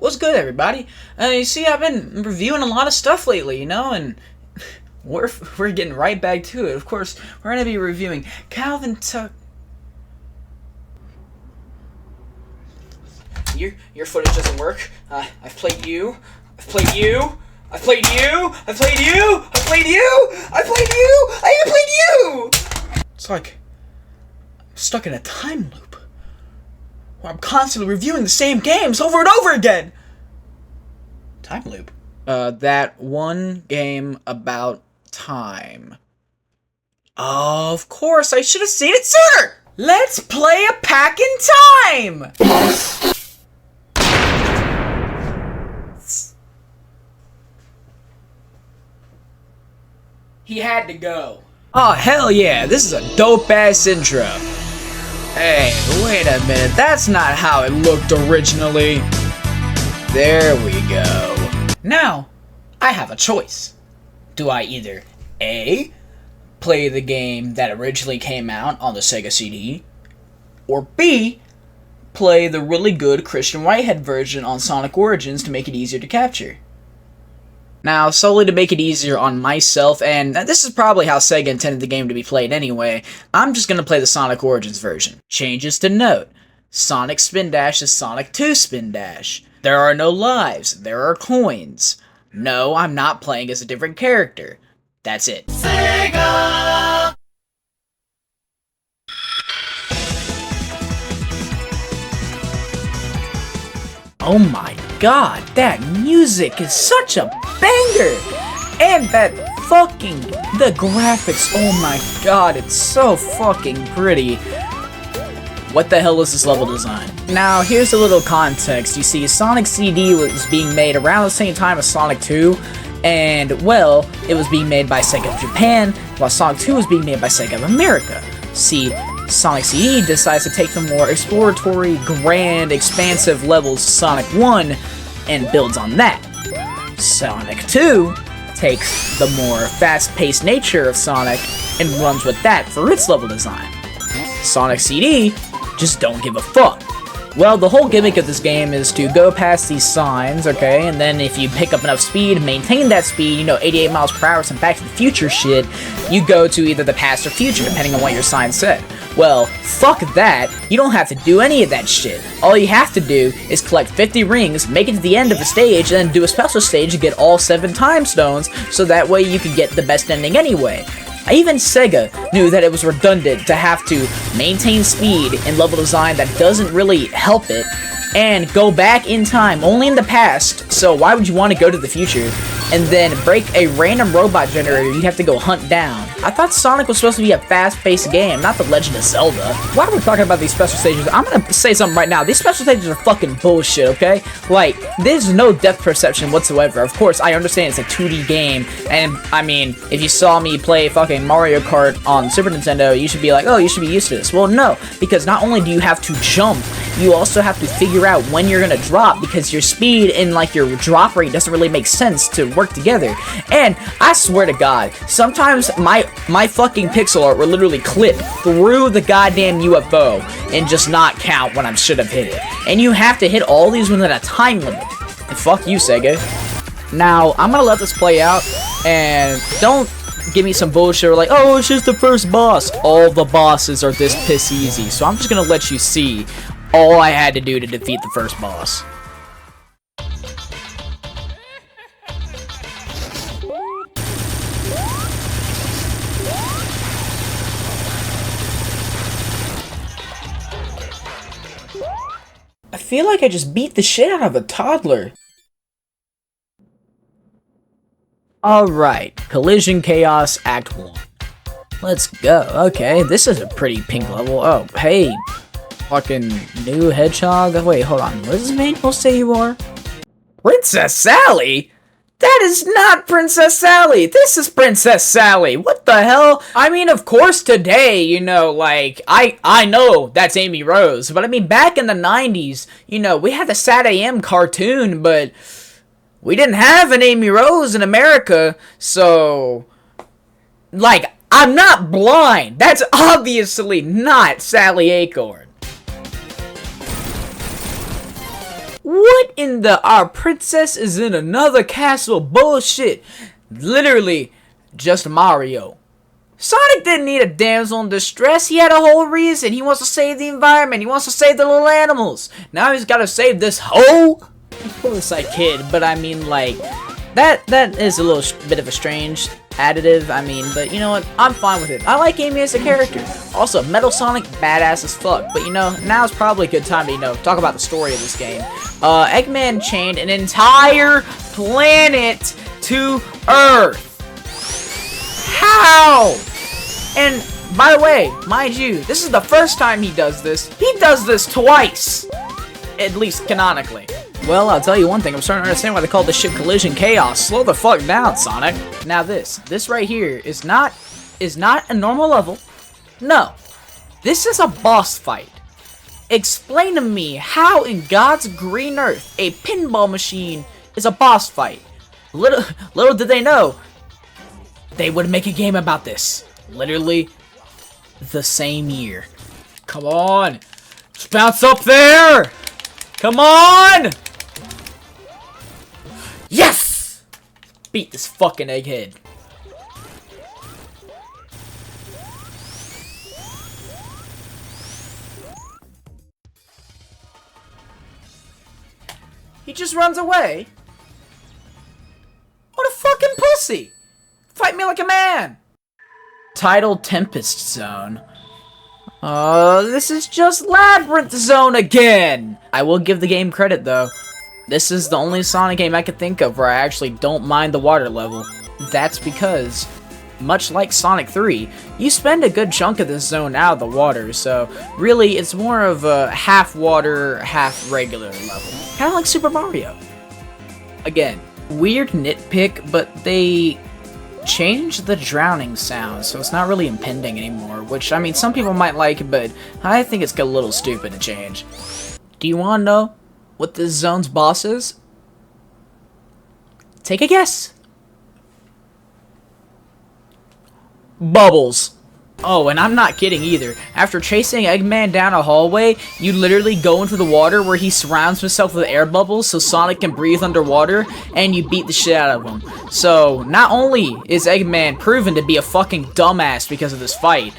What's good, everybody? You see, I've been reviewing a lot of stuff lately, and we're getting right back to it. Of course, we're gonna be reviewing Calvin Tuck. Your footage doesn't work. I've played you. I've played you. I've played you. I've played you. I've played you. I've played you. I even played you. It's like I'm stuck in a time loop where I'm constantly reviewing the same games over and over again. Time loop. That one game about time. Of course, I should have seen it sooner! Let's play a pack in time! He had to go. Oh, hell yeah, this is a dope-ass intro. Hey, wait a minute, that's not how it looked originally. There we go. Now, I have a choice. Do I either A, play the game that originally came out on the Sega CD, or B, play the really good Christian Whitehead version on Sonic Origins to make it easier to capture? Now, solely to make it easier on myself, and this is probably how Sega intended the game to be played anyway, I'm just going to play the Sonic Origins version. Changes to note: Sonic Spin Dash is Sonic 2 Spin Dash. There are no lives, there are coins. No, I'm not playing as a different character. That's it. Sega! Oh my god, that music is such a banger! And the graphics, oh my god, it's so fucking pretty. What the hell is this level design? Now, here's a little context. You see, Sonic CD was being made around the same time as Sonic 2, and, well, it was being made by Sega of Japan, while Sonic 2 was being made by Sega of America. See, Sonic CD decides to take the more exploratory, grand, expansive levels of Sonic 1 and builds on that. Sonic 2 takes the more fast-paced nature of Sonic and runs with that for its level design. Sonic CD just don't give a fuck. Well, the whole gimmick of this game is to go past these signs, okay, and then if you pick up enough speed, maintain that speed, 88 miles per hour, some Back to the Future shit, you go to either the past or future, depending on what your sign said. Well, fuck that. You don't have to do any of that shit. All you have to do is collect 50 rings, make it to the end of the stage, and then do a special stage to get all 7 time stones, so that way you can get the best ending anyway. Even Sega knew that it was redundant to have to maintain speed in level design that doesn't really help it, and go back in time, only in the past, so why would you want to go to the future, and then break a random robot generator you have to go hunt down? I thought Sonic was supposed to be a fast-paced game, not The Legend of Zelda. While we're talking about these special stages, I'm gonna say something right now. These special stages are fucking bullshit, okay? Like, there's no depth perception whatsoever. Of course, I understand it's a 2D game, and, I mean, if you saw me play fucking Mario Kart on Super Nintendo, you should be like, oh, you should be used to this. Well, no, because not only do you have to jump, you also have to figure out when you're gonna drop, because your speed and, like, your drop rate doesn't really make sense to work together. And I swear to God, sometimes my fucking pixel art will literally clip through the goddamn UFO and just not count when I should have hit it. And you have to hit all these within a time limit. And fuck you, Sega. Now, I'm gonna let this play out, and don't give me some bullshit like, oh, it's just the first boss. All the bosses are this piss easy, so I'm just gonna let you see all I had to do to defeat the first boss. I feel like I just beat the shit out of a toddler. Alright, Collision Chaos Act 1. Let's go. Okay, this is a pretty pink level. Oh, hey. Fucking new hedgehog. Wait, hold on. What does the manual say you are? Princess Sally? That is not Princess Sally. This is Princess Sally. What the hell? I mean, of course today, you know, like, I know that's Amy Rose. But I mean, back in the 90s, you know, we had the Sat AM cartoon, but we didn't have an Amy Rose in America. So, like, I'm not blind. That's obviously not Sally Acorn. What in the our princess is in another castle bullshit? Literally, just Mario. Sonic didn't need a damsel in distress. He had a whole reason. He wants to save the environment. He wants to save the little animals. Now he's got to save this hoe? Of course I kid, but I mean, like, that is a little bit of a strange additive. I mean, but you know what? I'm fine with it. I like Amy as a character. Also, Metal Sonic, badass as fuck. But you know, now's probably a good time to, you know, talk about the story of this game. Eggman chained an entire planet to Earth. How? And by the way, mind you, this is the first time he does this. He does this twice, at least canonically. Well, I'll tell you one thing. I'm starting to understand why they call this shit Collision Chaos. Slow the fuck down, Sonic. Now this right here is not a normal level. No, this is a boss fight. Explain to me how in God's green earth a pinball machine is a boss fight. Little did they know they would make a game about this. Literally the same year. Come on, let's bounce up there. Come on. Yes! Beat this fucking egghead. He just runs away? What a fucking pussy! Fight me like a man! Title Tempest Zone. This is just Labyrinth Zone again! I will give the game credit though. This is the only Sonic game I could think of where I actually don't mind the water level. That's because, much like Sonic 3, you spend a good chunk of this zone out of the water, so really it's more of a half water, half regular level. Kinda like Super Mario. Again, weird nitpick, but they changed the drowning sound, so it's not really impending anymore, which, I mean, some people might like, but I think it's a little stupid to change. Do you wanna know what this zone's boss is? Take a guess. Bubbles. Oh, and I'm not kidding either. After chasing Eggman down a hallway, you literally go into the water where he surrounds himself with air bubbles so Sonic can breathe underwater, and you beat the shit out of him. So, not only is Eggman proven to be a fucking dumbass because of this fight,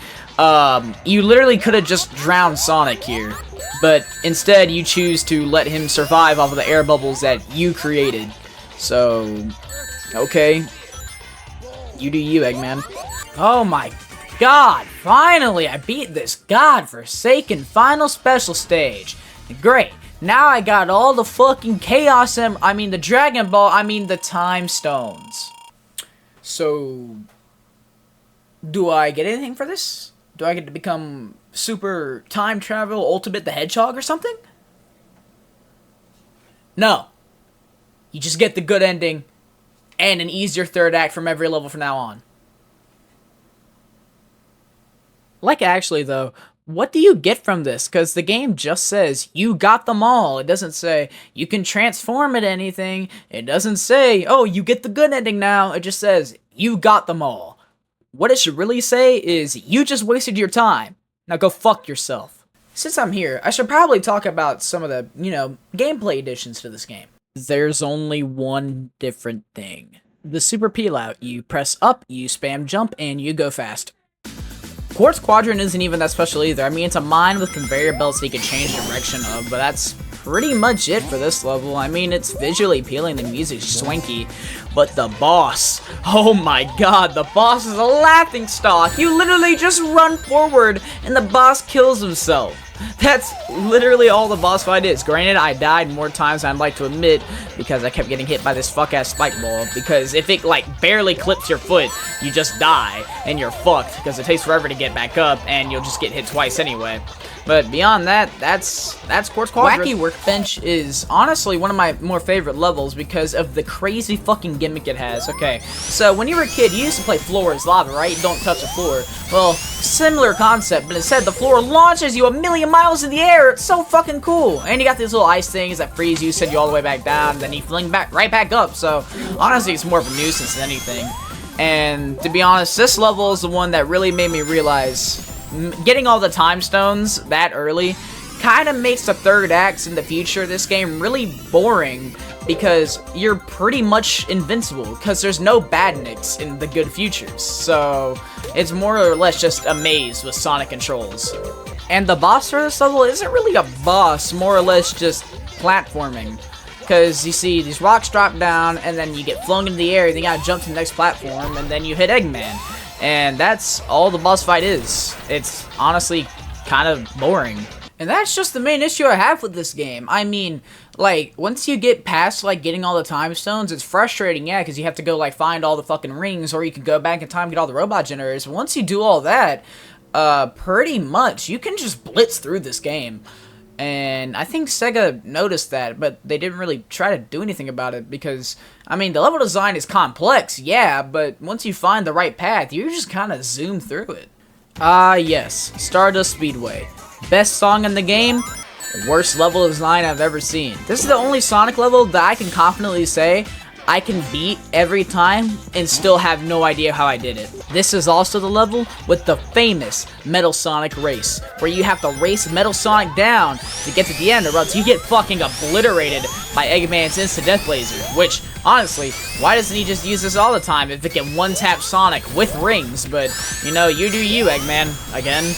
you literally could have just drowned Sonic here. But instead, you choose to let him survive off of the air bubbles that you created. So, okay. You do you, Eggman. Oh my god, finally I beat this godforsaken final special stage. Great, now I got all the fucking the Dragon Ball, the Time Stones. So, do I get anything for this? Do I get to become Super Time Travel Ultimate the Hedgehog or something? No. You just get the good ending and an easier third act from every level from now on. Like, actually, though, what do you get from this? Because the game just says, you got them all. It doesn't say, you can transform into anything. It doesn't say, oh, you get the good ending now. It just says, you got them all. What it should really say is, you just wasted your time. Now go fuck yourself. Since I'm here, I should probably talk about some of the, gameplay additions to this game. There's only one different thing. The Super Peel Out. You press up, you spam jump, and you go fast. Quartz Quadrant isn't even that special either. It's a mine with conveyor belts that you can change direction of, but that's pretty much it for this level. It's visually appealing, the music's swanky, but the boss, oh my god, the boss is a laughingstock. You literally just run forward and the boss kills himself. That's literally all the boss fight is. Granted, I died more times than I'd like to admit because I kept getting hit by this fuck-ass spike ball, because if it, barely clips your foot, you just die, and you're fucked, because it takes forever to get back up, and you'll just get hit twice anyway. But beyond that, that's Quartz Quadrant. Wacky Workbench is honestly one of my more favorite levels because of the crazy fucking gimmick it has. Okay, so when you were a kid, you used to play floor is lava, right? You don't touch the floor. Well, similar concept, but instead the floor launches you a million miles in the air. It's so fucking cool. And you got these little ice things that freeze you, send you all the way back down, and then you fling right back up. So honestly, it's more of a nuisance than anything. And to be honest, this level is the one that really made me realize getting all the time stones that early kind of makes the third acts in the future of this game really boring because you're pretty much invincible because there's no badniks in the good futures. So it's more or less just a maze with Sonic controls. And the boss for this level isn't really a boss, more or less just platforming. Because you see these rocks drop down, and then you get flung into the air, then you gotta jump to the next platform, and then you hit Eggman. And that's all the boss fight is. It's honestly kind of boring. And that's just the main issue I have with this game. I mean, like, once you get past, like, getting all the time stones, it's frustrating, yeah, because you have to go, like, find all the fucking rings, or you can go back in time and get all the robot generators. But once you do all that, pretty much, you can just blitz through this game. And I think Sega noticed that, but they didn't really try to do anything about it because, I mean, the level design is complex, yeah, but once you find the right path, you just kind of zoom through it. Yes, Stardust Speedway. Best song in the game, worst level design I've ever seen. This is the only Sonic level that I can confidently say I can beat every time and still have no idea how I did it. This is also the level with the famous Metal Sonic race, where you have to race Metal Sonic down to get to the end, or else you get fucking obliterated by Eggman's instant death laser, which, honestly, why doesn't he just use this all the time if it can one-tap Sonic with rings? But, you know, you do you, Eggman, again.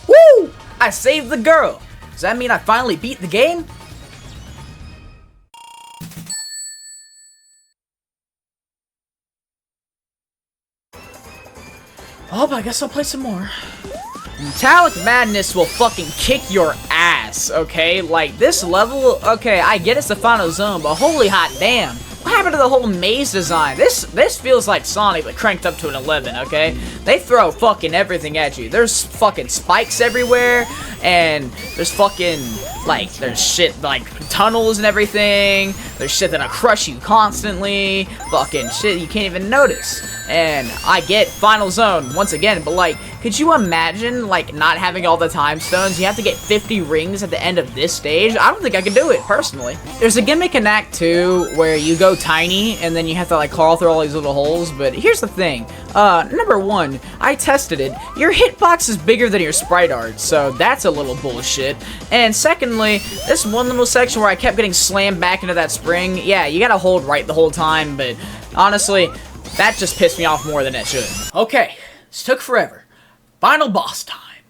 Woo! I saved the girl! Does that mean I finally beat the game? Oh, but I guess I'll play some more. Metallic Madness will fucking kick your ass, okay? Like, this level, okay, I get it's the final zone, but holy hot damn. What happened to the whole maze design? This feels like Sonic, but cranked up to an 11, okay? They throw fucking everything at you. There's fucking spikes everywhere, and there's fucking, like, there's shit, like, tunnels and everything. There's shit that'll crush you constantly. Fucking shit you can't even notice. And I get Final Zone, once again, but, like, could you imagine, like, not having all the time stones? You have to get 50 rings at the end of this stage? I don't think I could do it, personally. There's a gimmick in Act 2 where you go tiny, and then you have to, like, crawl through all these little holes, but here's the thing. Number one, I tested it. Your hitbox is bigger than your sprite art, so that's a little bullshit. And secondly, this one little section where I kept getting slammed back into that spring, yeah, you gotta hold right the whole time, but honestly, that just pissed me off more than it should. Okay, this took forever. Final boss time.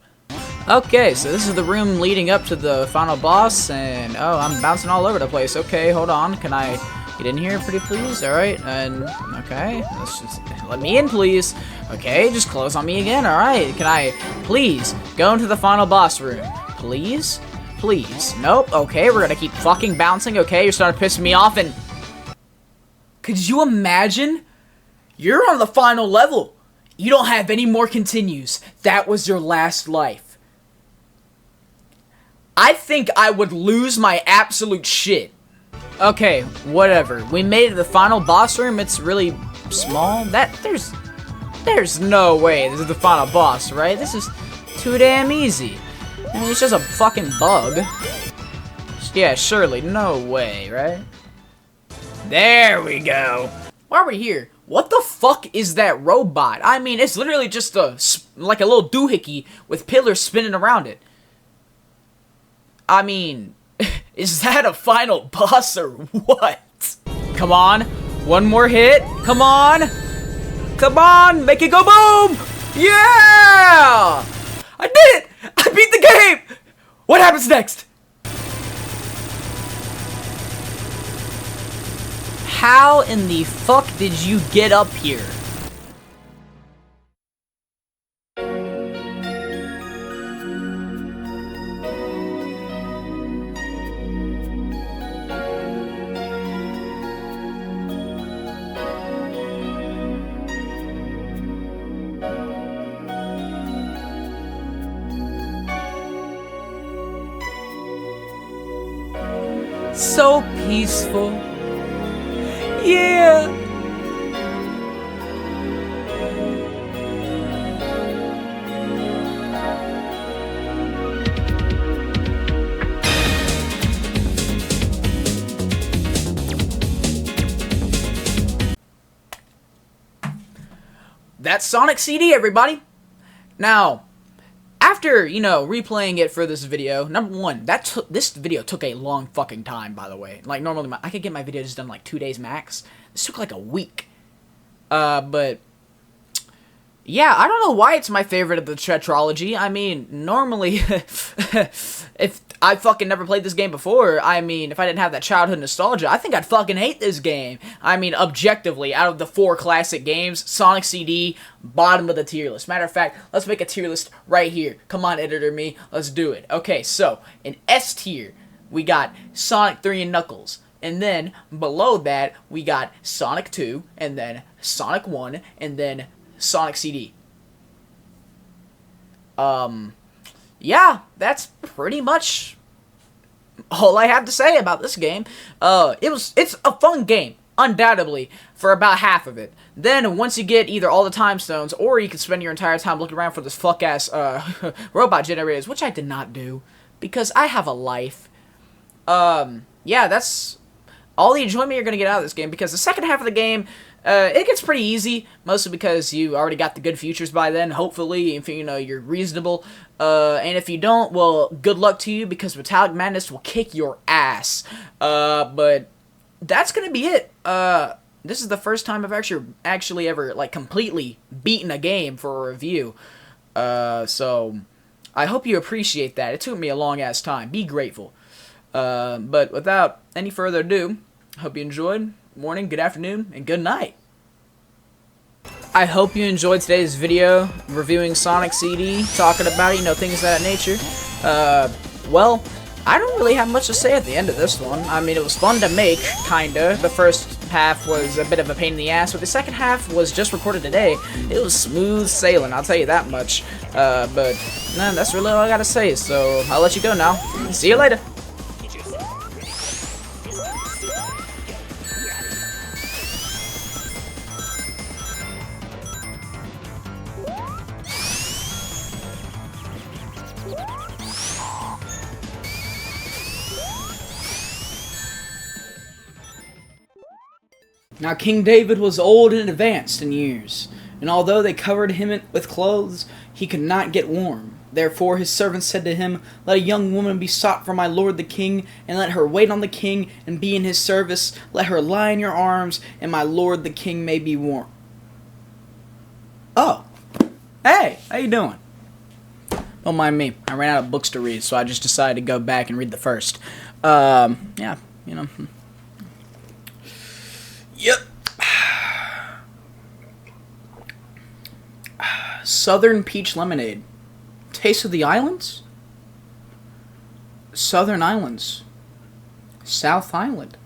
Okay, so this is the room leading up to the final boss, and oh, I'm bouncing all over the place. Okay, hold on. Can I get in here, pretty please? Alright, and okay, let's just let me in, please. Okay, just close on me again. Alright, can I please go into the final boss room? Please? Please. Nope. Okay, we're gonna keep fucking bouncing. Okay, you're starting to piss me off, and could you imagine? You're on the final level. You don't have any more continues. That was your last life. I think I would lose my absolute shit. Okay, whatever. We made it to the final boss room. It's really small. There's no way this is the final boss, right? This is too damn easy. I mean, it's just a fucking bug. Yeah, surely. No way, right? There we go. While we're here, what the fuck is that robot? I mean, it's literally just like a little doohickey with pillars spinning around it. I mean, is that a final boss or what? Come on, one more hit. Come on. Come on, make it go boom. Yeah! I did it! I beat the game! What happens next? How in the fuck did you get up here? so peaceful. Yeah. That's Sonic CD, everybody. Now, after, replaying it for this video, number one, this video took a long fucking time, by the way. Like, normally, I could get my videos done like 2 days max. This took like a week. But, yeah, I don't know why it's my favorite of the tetralogy. I mean, normally, if I fucking never played this game before, I mean, if I didn't have that childhood nostalgia, I think I'd fucking hate this game. I mean, objectively, out of the 4 classic games, Sonic CD, bottom of the tier list. Matter of fact, let's make a tier list right here. Come on, editor me, let's do it. Okay, so, in S tier, we got Sonic 3 and Knuckles. And then, below that, we got Sonic 2, and then Sonic 1, and then Sonic CD. Yeah, that's pretty much all I have to say about this game. It's a fun game, undoubtedly, for about half of it. Then, once you get either all the time stones, or you can spend your entire time looking around for this fuck-ass, robot generators, which I did not do, because I have a life. Yeah, that's all the enjoyment you're gonna get out of this game, because the second half of the game, it gets pretty easy, mostly because you already got the good features by then, hopefully, if you're reasonable. And if you don't, well, good luck to you, because Metallic Madness will kick your ass. But that's gonna be it. This is the first time I've actually ever, like, completely beaten a game for a review. So I hope you appreciate that. It took me a long-ass time. Be grateful. But without any further ado, hope you enjoyed. Morning, good afternoon, and good night. I hope you enjoyed today's video reviewing Sonic CD, talking about things of that nature. Well, I don't really have much to say at the end of this one. I mean, it was fun to make, kinda. The first half was a bit of a pain in the ass, but the second half was just recorded today. It was smooth sailing, I'll tell you that much. But nah, that's really all I gotta say, so I'll let you go now. See you later. Now King David was old and advanced in years, and although they covered him with clothes, he could not get warm. Therefore his servants said to him, "Let a young woman be sought for my lord the king, and let her wait on the king, and be in his service. Let her lie in your arms, and my lord the king may be warm." Oh. Hey, how you doing? Don't mind me. I ran out of books to read, so I just decided to go back and read the first. Yeah, Yep. Southern Peach Lemonade. Taste of the Islands? Southern Islands. South Island.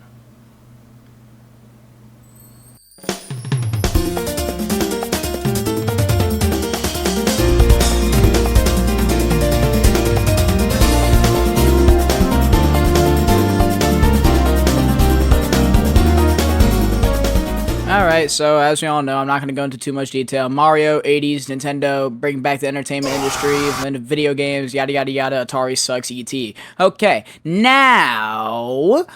Alright, so as we all know, I'm not going to go into too much detail. Mario, 80s, Nintendo, bring back the entertainment industry, video games, yada yada yada, Atari sucks, ET. Okay, now,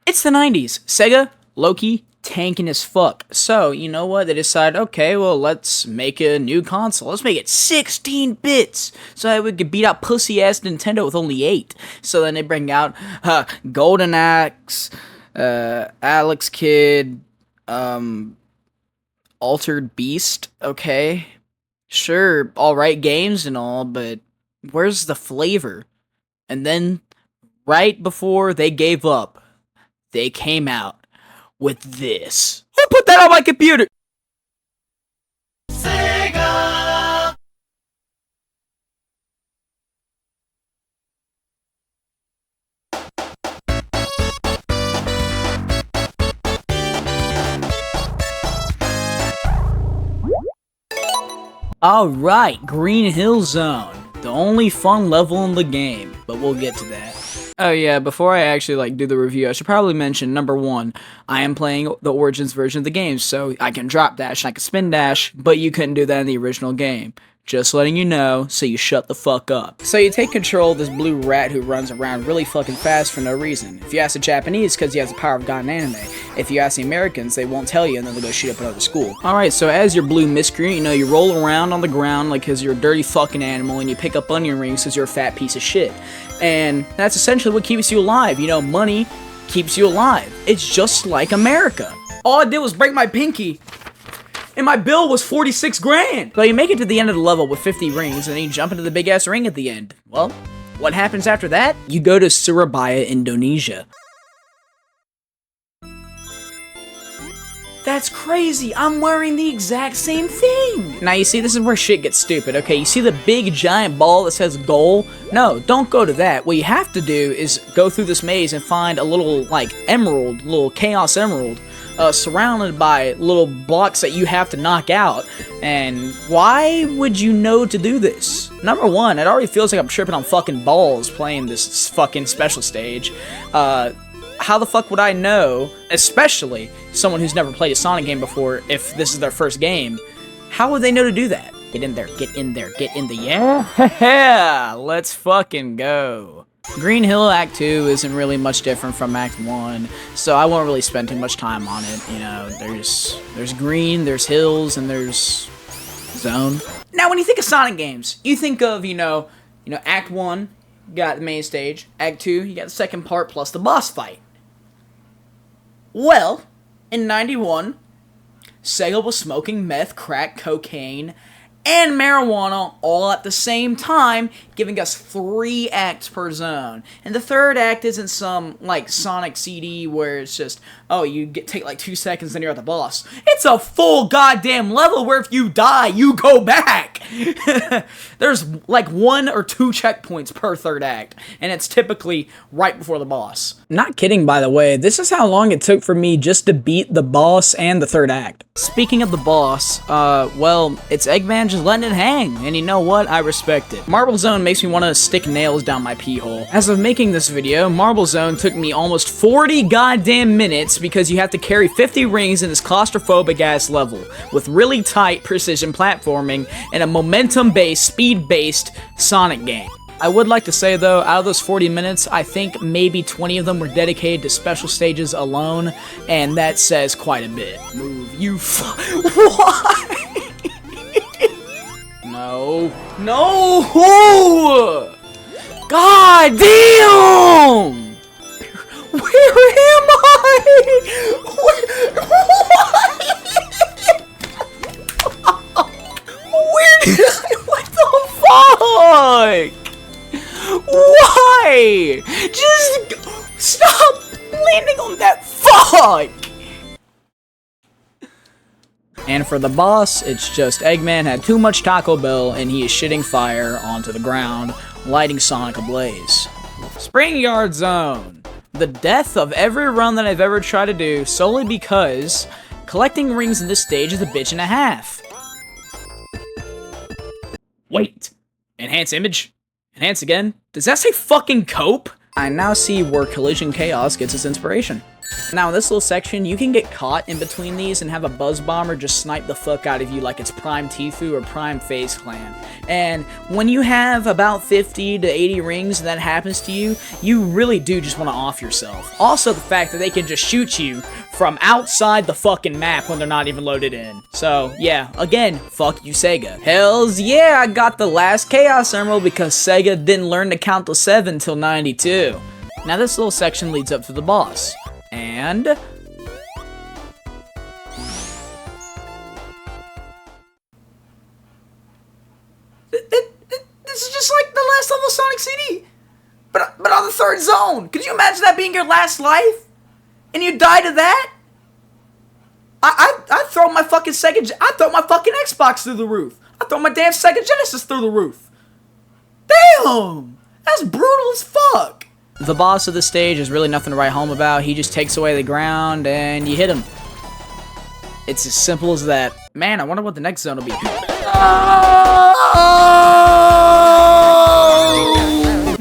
it's the 90s. Sega, low-key, tanking as fuck. So, you know what? They decide, okay, well, let's make a new console. Let's make it 16 bits, so that we could beat out pussy-ass Nintendo with only 8. So then they bring out Golden Axe, Alex Kidd, Altered Beast, okay, sure, alright games and all, but where's the flavor? And then, right before they gave up, they came out with this. Who put that on my computer? Sega! Alright, Green Hill Zone. The only fun level in the game, but we'll get to that. Oh yeah, before I actually do the review, I should probably mention number one, I am playing the Origins version of the game, so I can drop dash and I can spin dash, but you couldn't do that in the original game. Just letting you know, so you shut the fuck up. So you take control of this blue rat who runs around really fucking fast for no reason. If you ask the Japanese, because he has the power of God in anime. If you ask the Americans, they won't tell you and then they'll go shoot up another school. Alright, so as your blue miscreant, you roll around on the ground like because you're a dirty fucking animal and you pick up onion rings because you're a fat piece of shit. And that's essentially what keeps you alive. Money keeps you alive. It's just like America. All I did was break my pinky. And my bill was 46 grand! So you make it to the end of the level with 50 rings, and then you jump into the big-ass ring at the end. Well, what happens after that? You go to Surabaya, Indonesia. That's crazy! I'm wearing the exact same thing! Now you see, this is where shit gets stupid, okay? You see the big giant ball that says goal? No, don't go to that. What you have to do is go through this maze and find a little, emerald, little chaos emerald. Surrounded by little blocks that you have to knock out. And why would you know to do this? Number one, it already feels like I'm tripping on fucking balls playing this fucking special stage. How the fuck would I know, especially someone who's never played a Sonic game before, if this is their first game, how would they know to do that? Get in there, get in there, get in the yeah! Let's fucking go. Green Hill Act 2 isn't really much different from Act 1, so I won't really spend too much time on it. There's green, there's hills, and there's zone. Now, when you think of Sonic games, you think of, Act 1, you got the main stage. Act 2, you got the second part plus the boss fight. Well, in 91, Sega was smoking meth, crack, cocaine, and marijuana all at the same time, giving us 3 acts per zone. And the third act isn't some, Sonic CD where it's just, oh, you take 2 seconds and you're at the boss. It's a full goddamn level where if you die, you go back! There's 1 or 2 checkpoints per third act, and it's typically right before the boss. Not kidding, by the way, this is how long it took for me just to beat the boss and the third act. Speaking of the boss, well, it's Eggman just letting it hang, and you know what? I respect it. Marble Zone makes me want to stick nails down my pee hole. As of making this video, Marble Zone took me almost 40 goddamn minutes because you have to carry 50 rings in this claustrophobic ass level, with really tight precision platforming and a momentum-based, speed-based Sonic game. I would like to say though, out of those 40 minutes, I think maybe 20 of them were dedicated to special stages alone, and that says quite a bit. Move, you why? No. No! God damn! Where am I? Where did I? What the fuck? Why? Just stop landing on that fuck! And for the boss, it's just Eggman had too much Taco Bell and he is shitting fire onto the ground, lighting Sonic ablaze. Spring Yard Zone. The death of every run that I've ever tried to do solely because collecting rings in this stage is a bitch and a half. Wait. Enhance image? Enhance again? Does that say fucking cope? I now see where Collision Chaos gets its inspiration. Now in this little section, you can get caught in between these and have a Buzz Bomber just snipe the fuck out of you like it's Prime Tfue or Prime FaZe Clan. And when you have about 50 to 80 rings and that happens to you, you really do just want to off yourself. Also the fact that they can just shoot you from outside the fucking map when they're not even loaded in. So yeah, again, fuck you Sega. Hells yeah, I got the last Chaos Emerald because Sega didn't learn to count to 7 till 92. Now this little section leads up to the boss. And this is just like the last level of Sonic CD, but on the third zone. Could you imagine that being your last life, and you die to that? I throw my fucking I throw my fucking Xbox through the roof. I throw my damn Sega Genesis through the roof. Damn, that's brutal as fuck. The boss of the stage is really nothing to write home about. He just takes away the ground and you hit him. It's as simple as that. Man, I wonder what the next zone will be.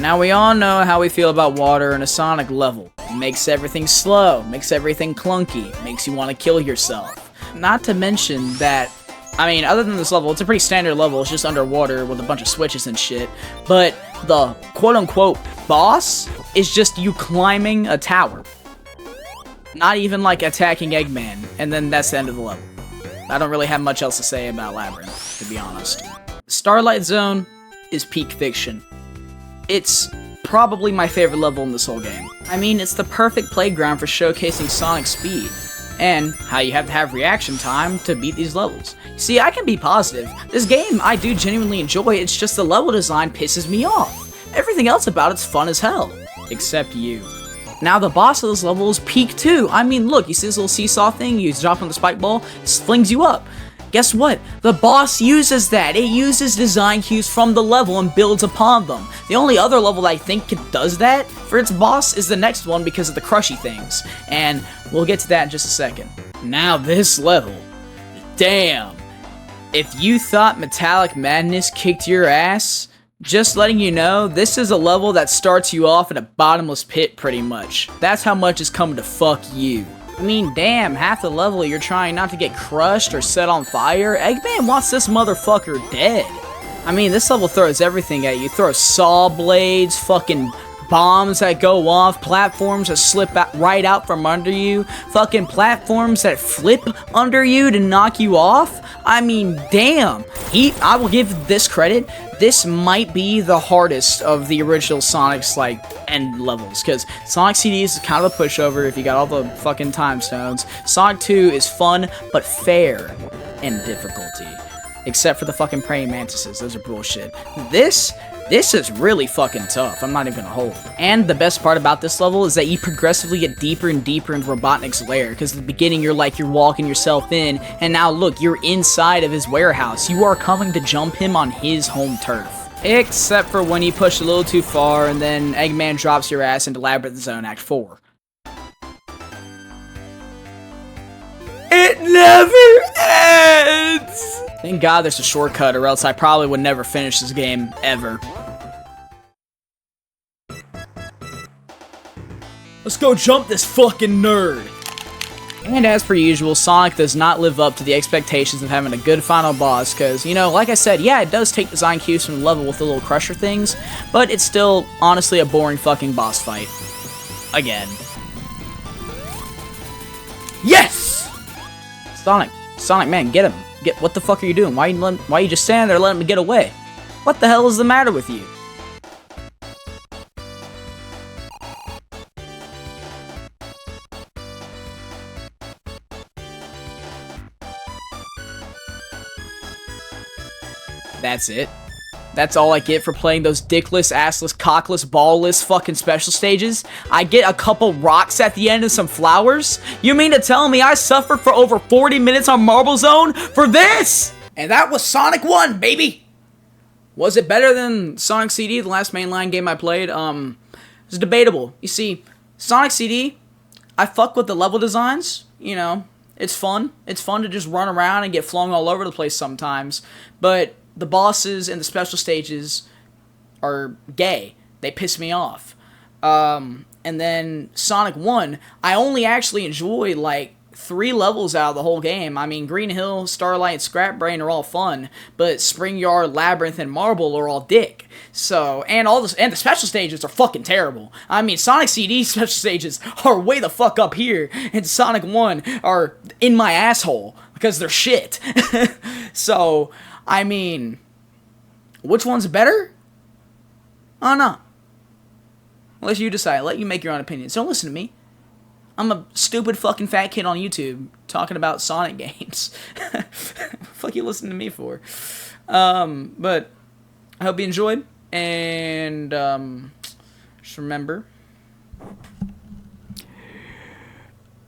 Now Now we all know how we feel about water in a Sonic level. It makes everything slow, makes everything clunky, makes you want to kill yourself. Not to mention that, I mean, other than this level, it's a pretty standard level, it's just underwater with a bunch of switches and shit, but the quote-unquote boss is just you climbing a tower. Not even like attacking Eggman, and then that's the end of the level. I don't really have much else to say about Labyrinth, to be honest. Starlight Zone is peak fiction. It's probably my favorite level in this whole game. I mean, it's the perfect playground for showcasing Sonic's speed, and how you have to have reaction time to beat these levels. See, I can be positive. This game I do genuinely enjoy, it's just the level design pisses me off. Everything else about it's fun as hell. Except you. Now the boss of this level is peak too. I mean, look, you see this little seesaw thing, you drop on the spike ball, it flings you up. Guess what? The boss uses that. It uses design cues from the level and builds upon them. The only other level that I think does that for its boss is the next one because of the crushy things. And we'll get to that in just a second. Now this level. Damn. If you thought Metallic Madness kicked your ass, just letting you know, this is a level that starts you off in a bottomless pit pretty much. That's how much is coming to fuck you. I mean, damn, half the level you're trying not to get crushed or set on fire. Eggman wants this motherfucker dead. I mean, this level throws everything at you. Throws saw blades, fucking bombs that go off, platforms that slip right out from under you, fucking platforms that flip under you to knock you off. I mean, damn. I will give this credit. This might be the hardest of the original Sonic's, like, end levels, because Sonic CD is kind of a pushover if you got all the fucking time stones. Sonic 2 is fun, but fair in difficulty. Except for the fucking praying mantises, those are bullshit. This is really fucking tough, I'm not even gonna hold. And the best part about this level is that you progressively get deeper and deeper into Robotnik's lair, because at the beginning you're walking yourself in, and now look, you're inside of his warehouse. You are coming to jump him on his home turf. Except for when you push a little too far, and then Eggman drops your ass into Labyrinth Zone Act 4. It never ends! Thank God there's a shortcut, or else I probably would never finish this game, ever. Let's go jump this fucking nerd! And as per usual, Sonic does not live up to the expectations of having a good final boss, because, you know, like I said, yeah, it does take design cues from the level with the little crusher things, but it's still, honestly, a boring fucking boss fight. Again. Yes! Sonic, man, get him. What the fuck are you doing? Why are you just standing there letting him get away? What the hell is the matter with you? That's it. That's all I get for playing those dickless, assless, cockless, ballless fucking special stages? I get a couple rocks at the end and some flowers? You mean to tell me I suffered for over 40 minutes on Marble Zone for this? And that was Sonic 1, baby! Was it better than Sonic CD, the last mainline game I played? It's debatable. You see, Sonic CD, I fuck with the level designs, you know, it's fun. It's fun to just run around and get flung all over the place sometimes, but the bosses and the special stages are gay. They piss me off. And then Sonic 1, I only actually enjoy, like, 3 levels out of the whole game. I mean, Green Hill, Starlight, Scrap Brain are all fun, but Spring Yard, Labyrinth, and Marble are all dick. So, and the special stages are fucking terrible. I mean, Sonic CD special stages are way the fuck up here, and Sonic 1 are in my asshole, because they're shit. So, I mean, which one's better? I don't know. Let you decide. Let you make your own opinions. Don't listen to me. I'm a stupid fucking fat kid on YouTube talking about Sonic games. Fuck you listening to me for? But I hope you enjoyed. And just remember,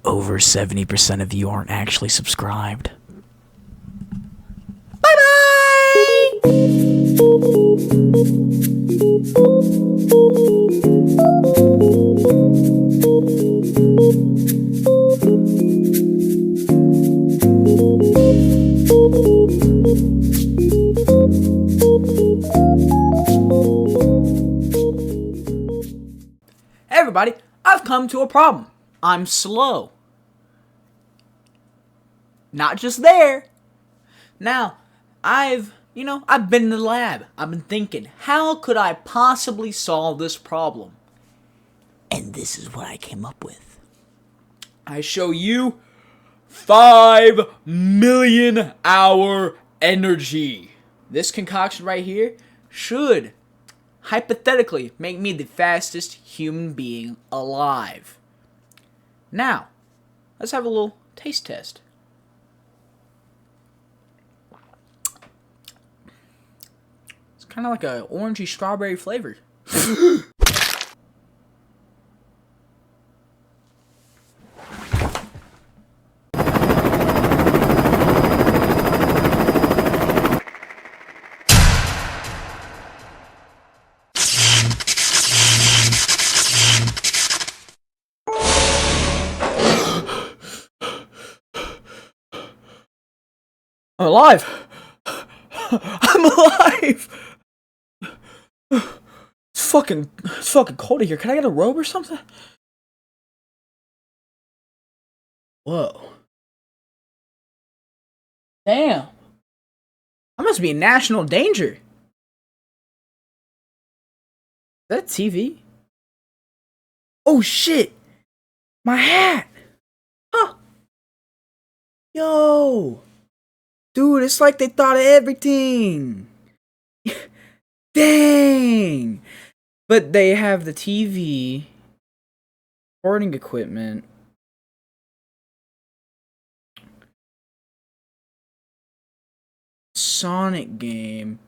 over 70% of you aren't actually subscribed. Bye-bye! everybody, I've come to a problem. I'm slow. Not just there. Now, I've been in the lab. I've been thinking, how could I possibly solve this problem? And this is what I came up with. I show you 5 million hour energy. This concoction right here should hypothetically make me the fastest human being alive. Now, let's have a little taste test. It's kind of like a orangey strawberry flavor. I'm alive! I'm alive! It's fucking cold in here. Can I get a robe or something? Whoa. Damn. I must be in national danger. Is that a TV? Oh shit! My hat! Huh! Yo! Dude, it's like they thought of everything. Dang. But they have the TV, recording equipment, Sonic game.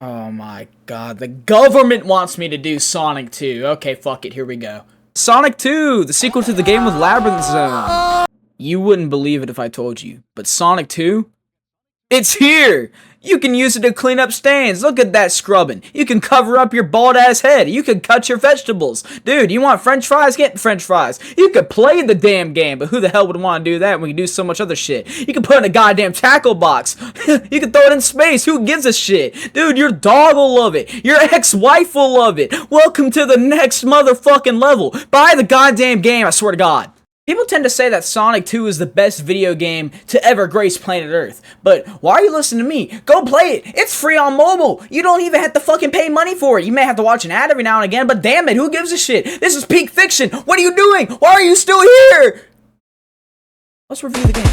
Oh my god, the government wants me to do Sonic 2. Okay, fuck it, here we go. Sonic 2, the sequel to the game with Labyrinth Zone. You wouldn't believe it if I told you, but Sonic 2? It's here! You can use it to clean up stains. Look at that scrubbing. You can cover up your bald ass head. You can cut your vegetables. Dude, you want french fries? Get french fries. You could play the damn game, but who the hell would want to do that when you can do so much other shit? You can put it in a goddamn tackle box. You can throw it in space. Who gives a shit? Dude, your dog will love it. Your ex-wife will love it. Welcome to the next motherfucking level. Buy the goddamn game, I swear to God. People tend to say that Sonic 2 is the best video game to ever grace planet Earth, but why are you listening to me? Go play it! It's free on mobile! You don't even have to fucking pay money for it! You may have to watch an ad every now and again, but damn it, who gives a shit? This is peak fiction! What are you doing? Why are you still here? Let's review the game.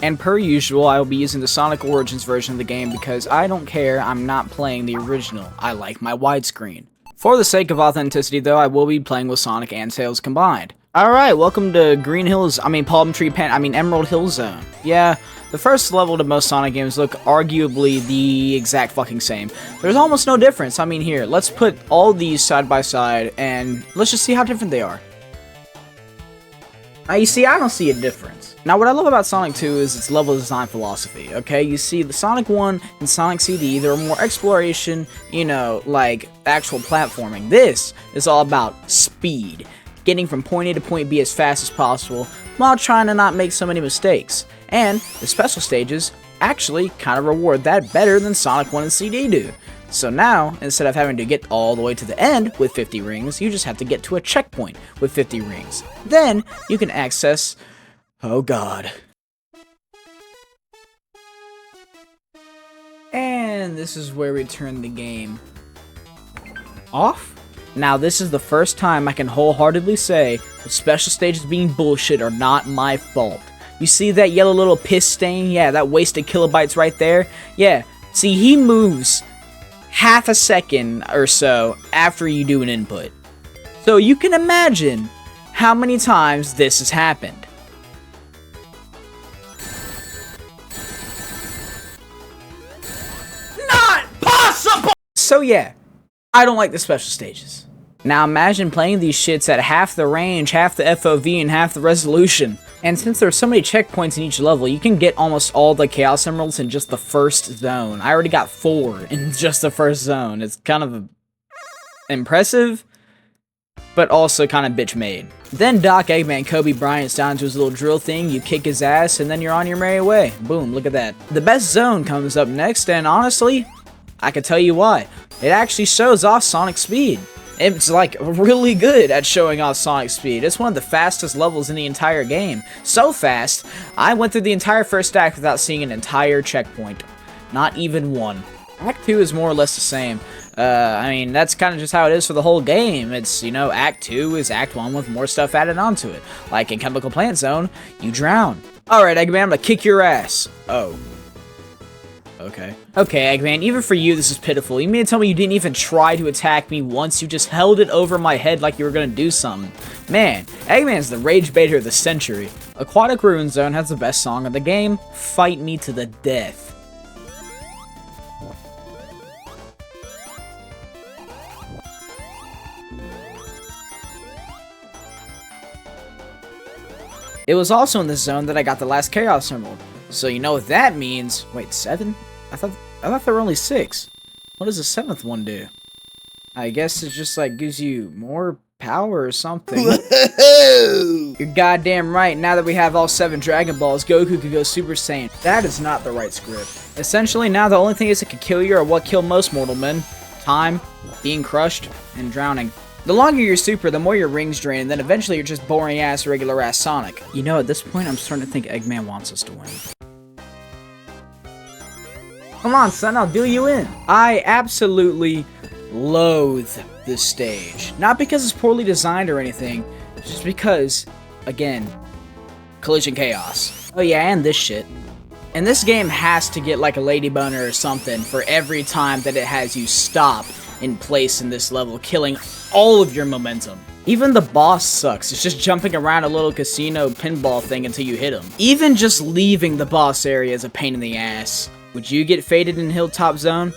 And per usual, I will be using the Sonic Origins version of the game because I don't care, I'm not playing the original. I like my widescreen. For the sake of authenticity though, I will be playing with Sonic and Tails combined. Alright, welcome to Emerald Hill Zone. Yeah, the first level to most Sonic games look arguably the exact fucking same. There's almost no difference. I mean, here, let's put all these side by side and let's just see how different they are. Now you see, I don't see a difference. Now what I love about Sonic 2 is its level design philosophy, okay? You see, the Sonic 1 and Sonic CD, they're more exploration, like actual platforming. This is all about speed. Getting from point A to point B as fast as possible, while trying to not make so many mistakes. And the special stages actually kind of reward that better than Sonic 1 and CD do. So now, instead of having to get all the way to the end with 50 rings, you just have to get to a checkpoint with 50 rings. Then, you can access... oh god. And this is where we turn the game off. Now, this is the first time I can wholeheartedly say the special stages being bullshit are not my fault. You see that yellow little piss stain? Yeah, that wasted kilobytes right there? Yeah, see, he moves half a second or so after you do an input. So you can imagine how many times this has happened. Not possible! So yeah, I don't like the special stages. Now imagine playing these shits at half the range, half the FOV, and half the resolution. And since there's so many checkpoints in each level, you can get almost all the Chaos Emeralds in just the first zone. I already got 4 in just the first zone. It's kind of impressive, but also kind of bitch made. Then Doc Eggman Kobe Bryant's down to his little drill thing, you kick his ass, and then you're on your merry way. Boom, look at that. The best zone comes up next, and honestly, I can tell you why. It actually shows off Sonic speed. It's like really good at showing off Sonic speed. It's one of the fastest levels in the entire game. So fast, I went through the entire first act without seeing an entire checkpoint. Not even one. Act 2 is more or less the same. I mean, that's kind of just how it is for the whole game. It's, you know, Act 2 is Act 1 with more stuff added onto it. Like in Chemical Plant Zone, you drown. Alright, Eggman, I'm gonna kick your ass. Oh. Okay. Okay, Eggman, even for you, this is pitiful. You mean to tell me you didn't even try to attack me once? You just held it over my head like you were gonna do something. Man, Eggman's the rage baiter of the century. Aquatic Ruin Zone has the best song of the game, Fight Me to the Death. It was also in this zone that I got the last Chaos Emerald. So you know what that means. Wait, 7? I thought there were only 6. What does the 7th one do? I guess it just like gives you more power or something. You're goddamn right. Now that we have all 7 Dragon Balls, Goku could go Super Saiyan. That is not the right script. Essentially, now the only things that can kill you are what kill most mortal men. Time, being crushed, and drowning. The longer you're super, the more your rings drain, and then eventually you're just boring-ass, regular-ass Sonic. You know, at this point, I'm starting to think Eggman wants us to win. Come on, son, I'll do you in. I absolutely loathe this stage. Not because it's poorly designed or anything, just because, again, collision chaos. Oh yeah, and this shit. And this game has to get like a lady boner or something for every time that it has you stop in place in this level, killing all of your momentum. Even the boss sucks. It's just jumping around a little casino pinball thing until you hit him. Even just leaving the boss area is a pain in the ass. Would you get faded in Hilltop Zone?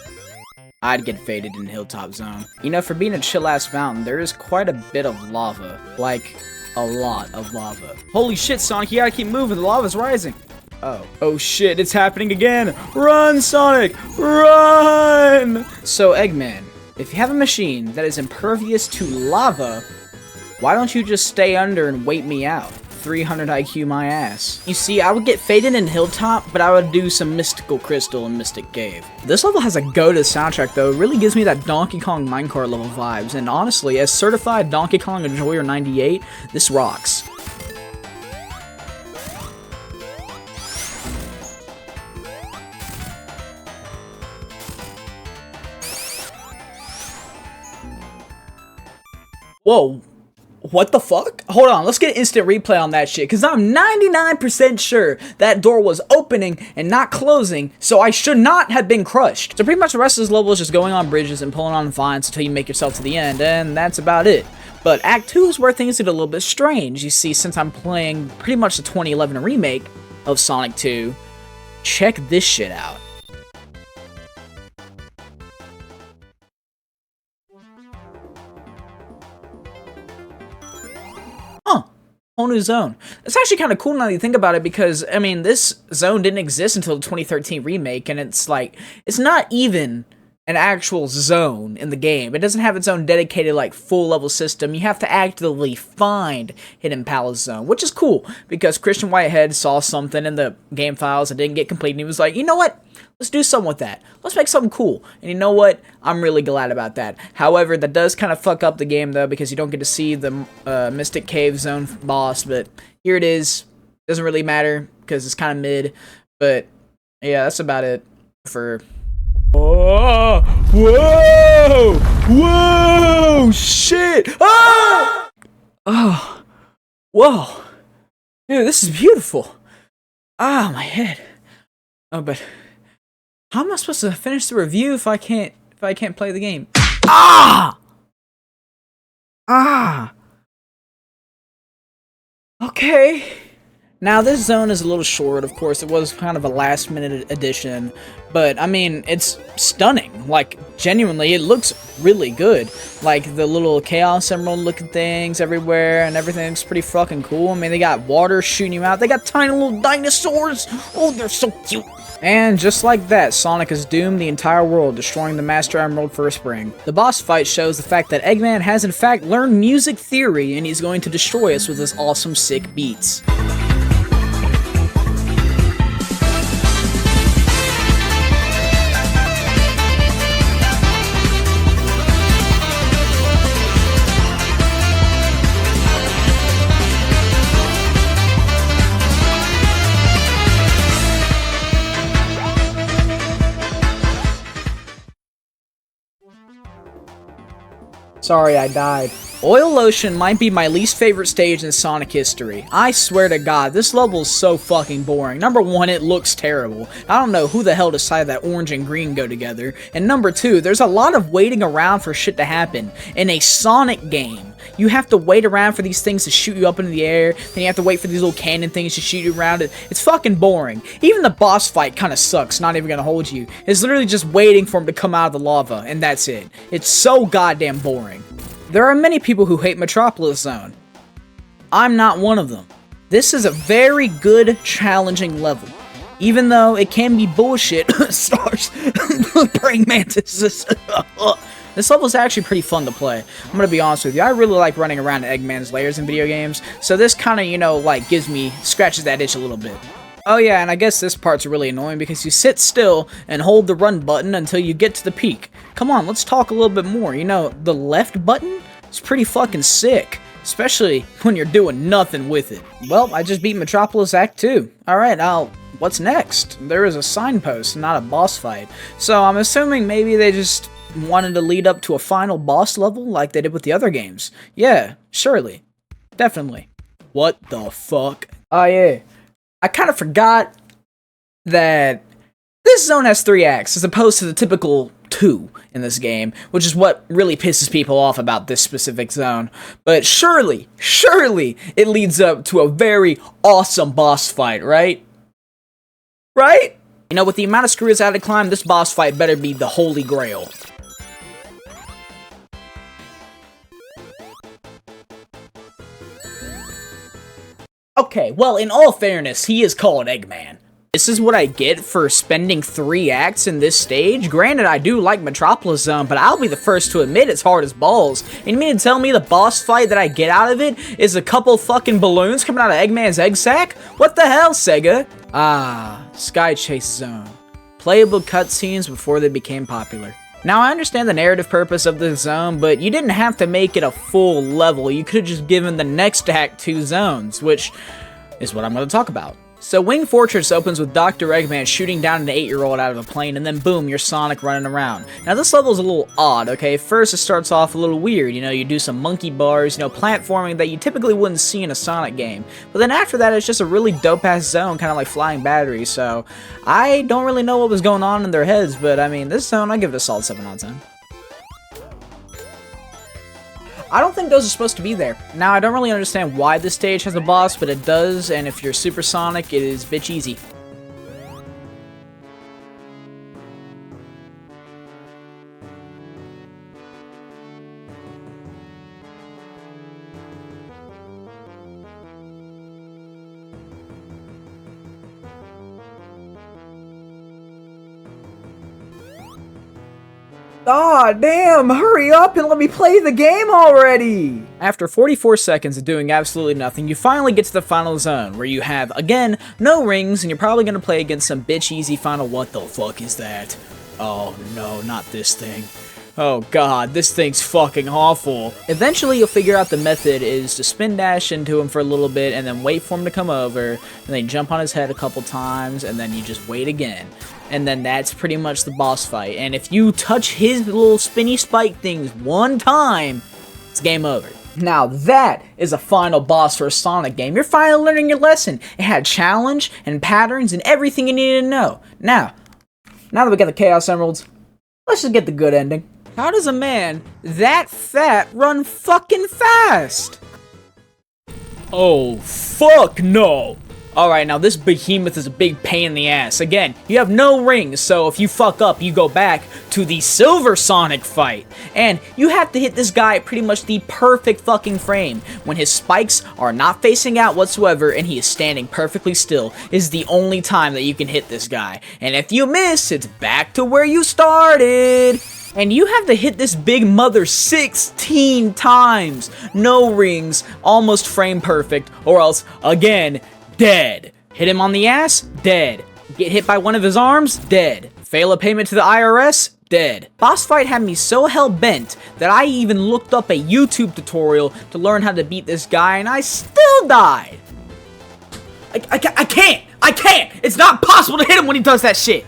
I'd get faded in Hilltop Zone. You know, for being a chill-ass mountain, there is quite a bit of lava. Like, a lot of lava. Holy shit, Sonic, you gotta keep moving. The lava's rising. Oh. Oh shit, it's happening again. Run, Sonic! Run! So, Eggman, if you have a machine that is impervious to lava, why don't you just stay under and wait me out? 300 IQ my ass. You see, I would get faded in Hilltop, but I would do some Mystical Crystal and Mystic Cave. This level has a go-to soundtrack though. It really gives me that Donkey Kong minecart level vibes, and honestly, as certified Donkey Kong enjoyer 98, this rocks. Whoa. What the fuck? Hold on, let's get an instant replay on that shit, because I'm 99% sure that door was opening and not closing, so I should not have been crushed. So pretty much the rest of this level is just going on bridges and pulling on vines until you make yourself to the end, and that's about it. But Act 2 is where things get a little bit strange. You see, since I'm playing pretty much the 2011 remake of Sonic 2, check this shit out. Whole new zone. It's actually kind of cool now that you think about it, because, I mean, this zone didn't exist until the 2013 remake, and it's like, it's not even an actual zone in the game. It doesn't have its own dedicated, like, full level system. You have to actively find Hidden Palace Zone, which is cool, because Christian Whitehead saw something in the game files that didn't get complete, and he was like, you know what? Let's do something with that. Let's make something cool. And you know what? I'm really glad about that. However, that does kind of fuck up the game, though, because you don't get to see the Mystic Cave Zone boss. But here it is. Doesn't really matter, because it's kind of mid. But, yeah, that's about it for... Oh! Whoa! Whoa! Shit! Ah! Oh! Whoa! Dude, this is beautiful. Ah, my head. Oh, but... how am I supposed to finish the review if I can't play the game? Ah! Ah! Okay. Now, this zone is a little short, of course. It was kind of a last-minute addition, but, I mean, it's stunning. Like, genuinely, it looks really good. Like, the little Chaos Emerald-looking things everywhere, and everything's pretty fucking cool. I mean, they got water shooting you out. They got tiny little dinosaurs. Oh, they're so cute. And just like that, Sonic has doomed the entire world, destroying the Master Emerald First Ring. The boss fight shows the fact that Eggman has in fact learned music theory, and he's going to destroy us with his awesome sick beats. Sorry, I died. Oil Ocean might be my least favorite stage in Sonic history. I swear to God, this level is so fucking boring. Number one, it looks terrible. I don't know who the hell decided that orange and green go together. And number two, there's a lot of waiting around for shit to happen. In a Sonic game, you have to wait around for these things to shoot you up into the air, then you have to wait for these little cannon things to shoot you around. It's fucking boring. Even the boss fight kind of sucks, not even gonna hold you. It's literally just waiting for him to come out of the lava, and that's it. It's so goddamn boring. There are many people who hate Metropolis Zone. I'm not one of them. This is a very good, challenging level. Even though it can be bullshit, stars, praying mantises. This level is actually pretty fun to play. I'm gonna be honest with you, I really like running around Eggman's layers in video games, so this kinda, you know, like, scratches that itch a little bit. Oh yeah, and I guess this part's really annoying because you sit still and hold the run button until you get to the peak. Come on, let's talk a little bit more. You know, the left button is pretty fucking sick, especially when you're doing nothing with it. Well, I just beat Metropolis Act 2. Alright, now, what's next? There is a signpost, not a boss fight. So I'm assuming maybe they just wanted to lead up to a final boss level like they did with the other games. Yeah, surely. Definitely. What the fuck? Oh yeah. I kind of forgot that this zone has 3 acts as opposed to the typical 2 in this game, which is what really pisses people off about this specific zone. But surely it leads up to a very awesome boss fight, right? Right? You know, with the amount of screws I had to climb, this boss fight better be the Holy Grail. Okay, well, in all fairness, he is called Eggman. This is what I get for spending 3 acts in this stage. Granted, I do like Metropolis Zone, but I'll be the first to admit it's hard as balls. And you mean to tell me the boss fight that I get out of it is a couple fucking balloons coming out of Eggman's egg sack? What the hell, Sega? Ah, Sky Chase Zone. Playable cutscenes before they became popular. Now, I understand the narrative purpose of this zone, but you didn't have to make it a full level. You could have just given the next act 2 zones, which is what I'm going to talk about. So Wing Fortress opens with Dr. Eggman shooting down an 8-year-old out of a plane, and then boom, you're Sonic running around. Now this level is a little odd, okay? First it starts off a little weird, you know, you do some monkey bars, you know, platforming that you typically wouldn't see in a Sonic game. But then after that, it's just a really dope-ass zone, kind of like Flying Battery, so I don't really know what was going on in their heads, but I mean, this zone, I give it a solid 7 out of 10. I don't think those are supposed to be there. Now, I don't really understand why this stage has a boss, but it does, and if you're Super Sonic, it is bitch easy. Aw, damn, hurry up and let me play the game already! After 44 seconds of doing absolutely nothing, you finally get to the final zone, where you have, again, no rings, and you're probably gonna play against some bitch easy final what the fuck is that? Oh no, not this thing. Oh god, this thing's fucking awful. Eventually you'll figure out the method is to spin dash into him for a little bit, and then wait for him to come over, and then jump on his head a couple times, and then you just wait again. And then that's pretty much the boss fight. And if you touch his little spinny spike things one time, it's game over. Now that is a final boss for a Sonic game. You're finally learning your lesson. It had challenge and patterns and everything you needed to know. Now that we got the Chaos Emeralds, let's just get the good ending. How does a man that fat run fucking fast? Oh, fuck no! Alright, now this behemoth is a big pain in the ass. Again, you have no rings, so if you fuck up, you go back to the Silver Sonic fight. And you have to hit this guy at pretty much the perfect fucking frame, when his spikes are not facing out whatsoever and he is standing perfectly still, is the only time that you can hit this guy. And if you miss, it's back to where you started. And you have to hit this big mother 16 times. No rings, almost frame perfect, or else, again, dead. Hit him on the ass, dead. Get hit by one of his arms, dead. Fail a payment to the IRS, dead. Boss fight had me so hell-bent that I even looked up a YouTube tutorial to learn how to beat this guy, and I still died. I can't! It's not possible to hit him when he does that shit!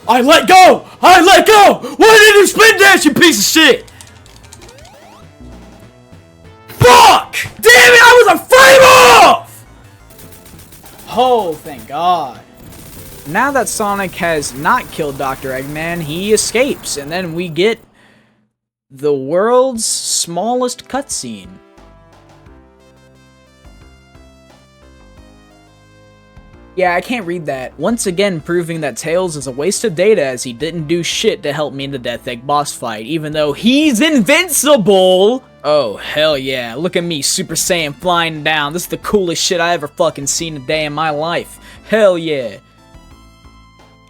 I let go! Why did you spin dash, you piece of shit? Fuck! Damn it, I was a frame off! Oh, thank God. Now that Sonic has not killed Dr. Eggman, he escapes, and then we get the world's smallest cutscene. Yeah, I can't read that. Once again proving that Tails is a waste of data as he didn't do shit to help me in the Death Egg boss fight, even though he's invincible! Oh, hell yeah. Look at me, Super Saiyan flying down. This is the coolest shit I ever fucking seen a day in my life. Hell yeah.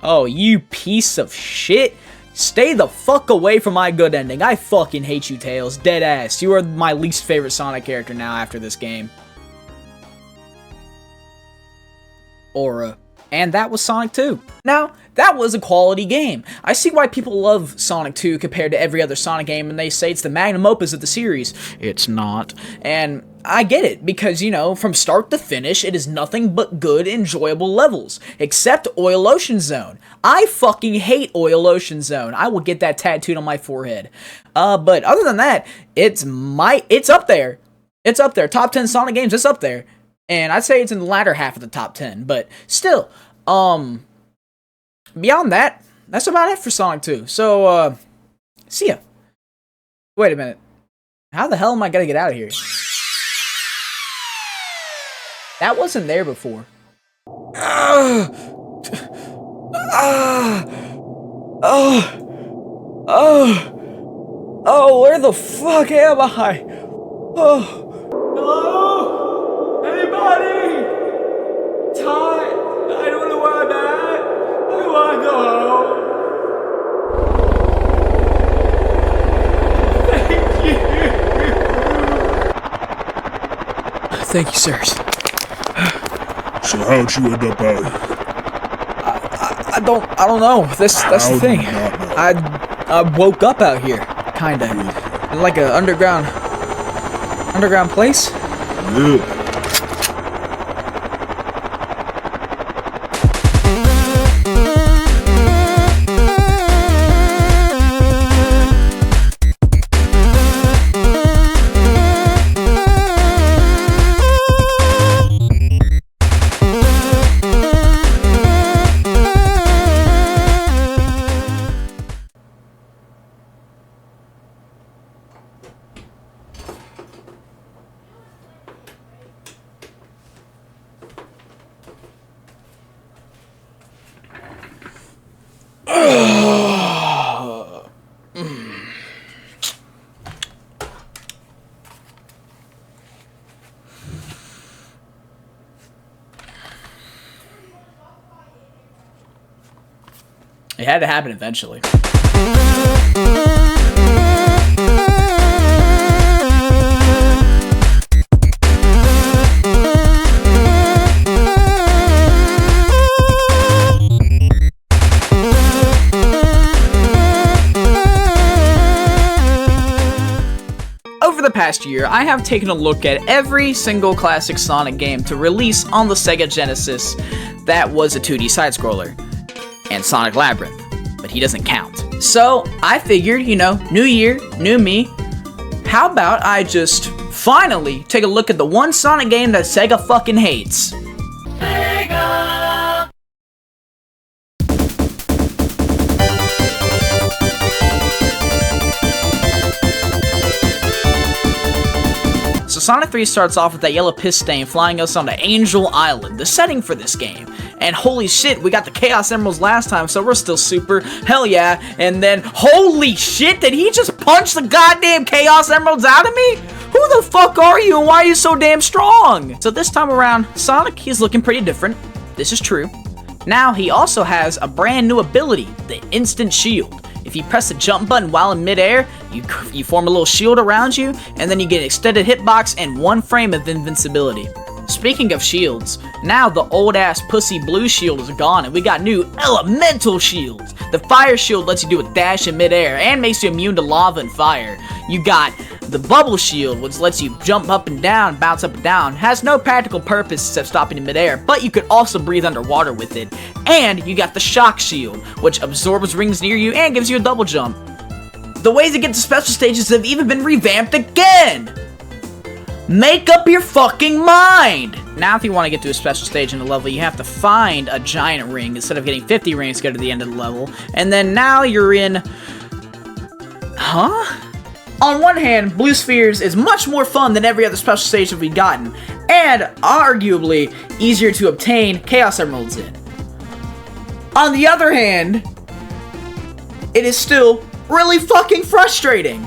Oh, you piece of shit. Stay the fuck away from my good ending. I fucking hate you, Tails. Dead ass. You are my least favorite Sonic character now after this game. Aura. And that was Sonic 2. Now, that was a quality game. I see why people love Sonic 2 compared to every other Sonic game, and they say it's the magnum opus of the series. It's not. And I get it, because, you know, from start to finish, it is nothing but good, enjoyable levels. Except Oil Ocean Zone. I fucking hate Oil Ocean Zone. I will get that tattooed on my forehead. But other than that, it's up there. It's up there. Top 10 Sonic games, it's up there. And I'd say it's in the latter half of the top 10, but still, beyond that, that's about it for Sonic 2. So, see ya. Wait a minute. How the hell am I gonna get out of here? That wasn't there before. Oh, where the fuck am I? Hello? Anybody? Todd? I don't know where I'm at. I wanna go home. Thank you, sirs. So how'd you end up out here? I don't know. That's the thing. I woke up out here, kinda. Like a underground place? Yeah. It had to happen eventually. Over the past year, I have taken a look at every single classic Sonic game to release on the Sega Genesis that was a 2D side-scroller. And Sonic Labyrinth, but he doesn't count. So, I figured, you know, new year, new me, how about I just finally take a look at the one Sonic game that Sega fucking hates. Sega! So Sonic 3 starts off with that yellow piss stain flying us onto Angel Island, the setting for this game. And holy shit, we got the Chaos Emeralds last time, so we're still super, hell yeah. And then, holy shit, did he just punch the goddamn Chaos Emeralds out of me? Who the fuck are you and why are you so damn strong? So this time around, Sonic, he's looking pretty different. This is true. Now he also has a brand new ability, the Instant Shield. If you press the jump button while in midair, you form a little shield around you, and then you get extended hitbox and 1 frame of invincibility. Speaking of shields, now the old ass pussy blue shield is gone and we got new elemental shields. The fire shield lets you do a dash in midair and makes you immune to lava and fire. You got the bubble shield, which lets you jump up and down, bounce up and down. Has no practical purpose except stopping in midair, but you could also breathe underwater with it. And you got the shock shield, which absorbs rings near you and gives you a double jump. The ways to get to special stages have even been revamped again! Make up your fucking mind! Now if you want to get to a special stage in the level, you have to find a giant ring instead of getting 50 rings to go to the end of the level. And then now you're in... Huh? On one hand, Blue Spheres is much more fun than every other special stage that we've gotten, and arguably easier to obtain Chaos Emeralds in. On the other hand, it is still really fucking frustrating.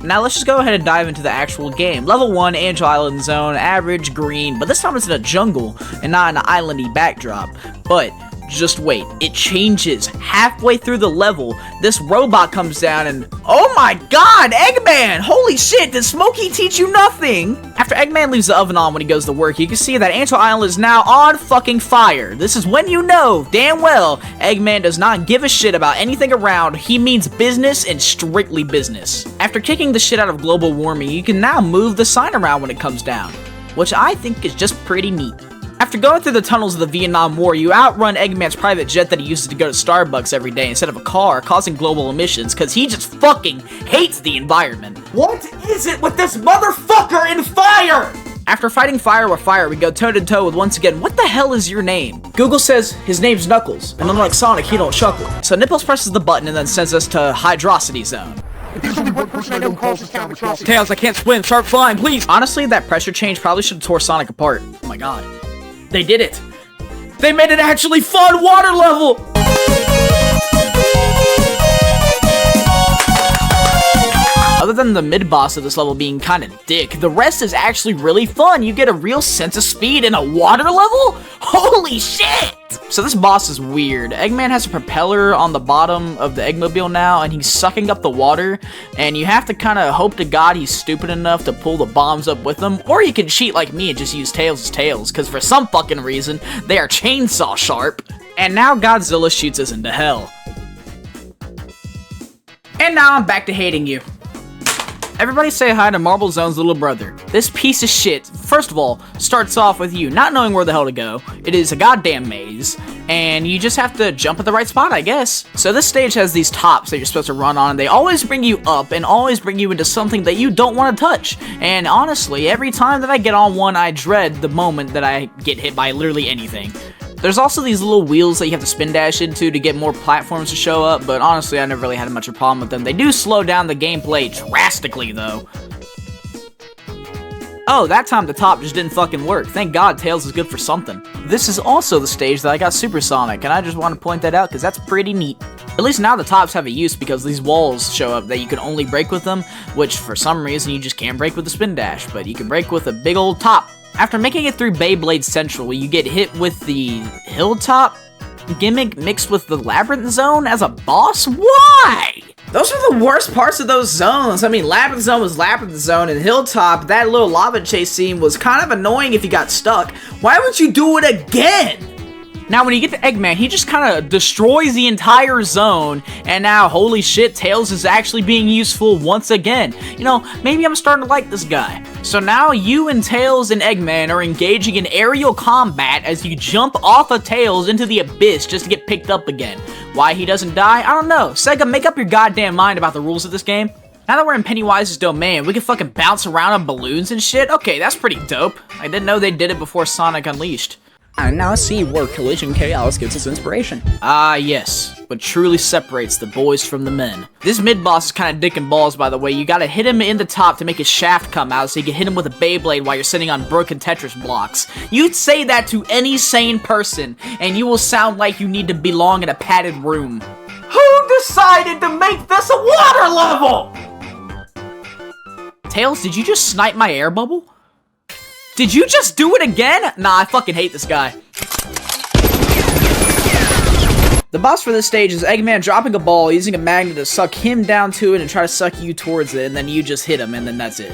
Now let's just go ahead and dive into the actual game. Level 1, Angel Island Zone, average, green, but this time it's in a jungle and not an islandy backdrop. But just wait, it changes. Halfway through the level, this robot comes down and, oh my god, Eggman! Holy shit, did Smokey teach you nothing? After Eggman leaves the oven on when he goes to work, you can see that Angel Island is now on fucking fire. This is when you know damn well Eggman does not give a shit about anything around. He means business and strictly business. After kicking the shit out of global warming, you can now move the sign around when it comes down, which I think is just pretty neat. After going through the tunnels of the Vietnam War, you outrun Eggman's private jet that he uses to go to Starbucks every day instead of a car, causing global emissions because he just fucking hates the environment. What is it with this motherfucker in fire? After fighting fire with fire, we go toe-to-toe with, once again, what the hell is your name? Google says his name's Knuckles, and unlike Sonic, he don't chuckle. So Nipples presses the button and then sends us to Hydrocity Zone. There's only one person I know who calls this town Atrocity. Tails, I can't swim. Sharp flying, please. Honestly, that pressure change probably should have tore Sonic apart. Oh my god. They did it. They made an actually fun water level. Other than the mid-boss of this level being kind of dick, the rest is actually really fun. You get a real sense of speed in a water level? Holy shit! So this boss is weird. Eggman has a propeller on the bottom of the Eggmobile now, and he's sucking up the water, and you have to kind of hope to God he's stupid enough to pull the bombs up with him, or you can cheat like me and just use Tails as Tails, because for some fucking reason, they are chainsaw sharp. And now Godzilla shoots us into hell. And now I'm back to hating you. Everybody say hi to Marble Zone's little brother. This piece of shit, first of all, starts off with you not knowing where the hell to go. It is a goddamn maze, and you just have to jump at the right spot, I guess. So this stage has these tops that you're supposed to run on, and they always bring you up and always bring you into something that you don't want to touch. And honestly, every time that I get on one, I dread the moment that I get hit by literally anything. There's also these little wheels that you have to spin dash into to get more platforms to show up, but honestly, I never really had much of a problem with them. They do slow down the gameplay drastically, though. Oh, that time the top just didn't fucking work. Thank God Tails is good for something. This is also the stage that I got Supersonic, and I just want to point that out because that's pretty neat. At least now the tops have a use because these walls show up that you can only break with them, which for some reason you just can't break with the spin dash, but you can break with a big old top. After making it through Beyblade Central, you get hit with the Hilltop gimmick mixed with the Labyrinth Zone as a boss? Why? Those are the worst parts of those zones. I mean, Labyrinth Zone was Labyrinth Zone, and Hilltop, that little lava chase scene was kind of annoying if you got stuck. Why would you do it again? Now, when you get to Eggman, he just kind of destroys the entire zone, and now, holy shit, Tails is actually being useful once again. You know, maybe I'm starting to like this guy. So now, you and Tails and Eggman are engaging in aerial combat as you jump off of Tails into the abyss just to get picked up again. Why he doesn't die? I don't know. Sega, make up your goddamn mind about the rules of this game. Now that we're in Pennywise's domain, we can fucking bounce around on balloons and shit? Okay, that's pretty dope. I didn't know they did it before Sonic Unleashed. And now see where Collision Chaos gets its inspiration. Ah, yes. What truly separates the boys from the men. This mid-boss is kind of dick and balls, by the way. You gotta hit him in the top to make his shaft come out so you can hit him with a Beyblade while you're sitting on broken Tetris blocks. You'd say that to any sane person, and you will sound like you need to belong in a padded room. Who decided to make this a water level? Tails, did you just snipe my air bubble? Did you just do it again? Nah, I fucking hate this guy. The boss for this stage is Eggman dropping a ball, using a magnet to suck him down to it and try to suck you towards it, and then you just hit him, and then that's it.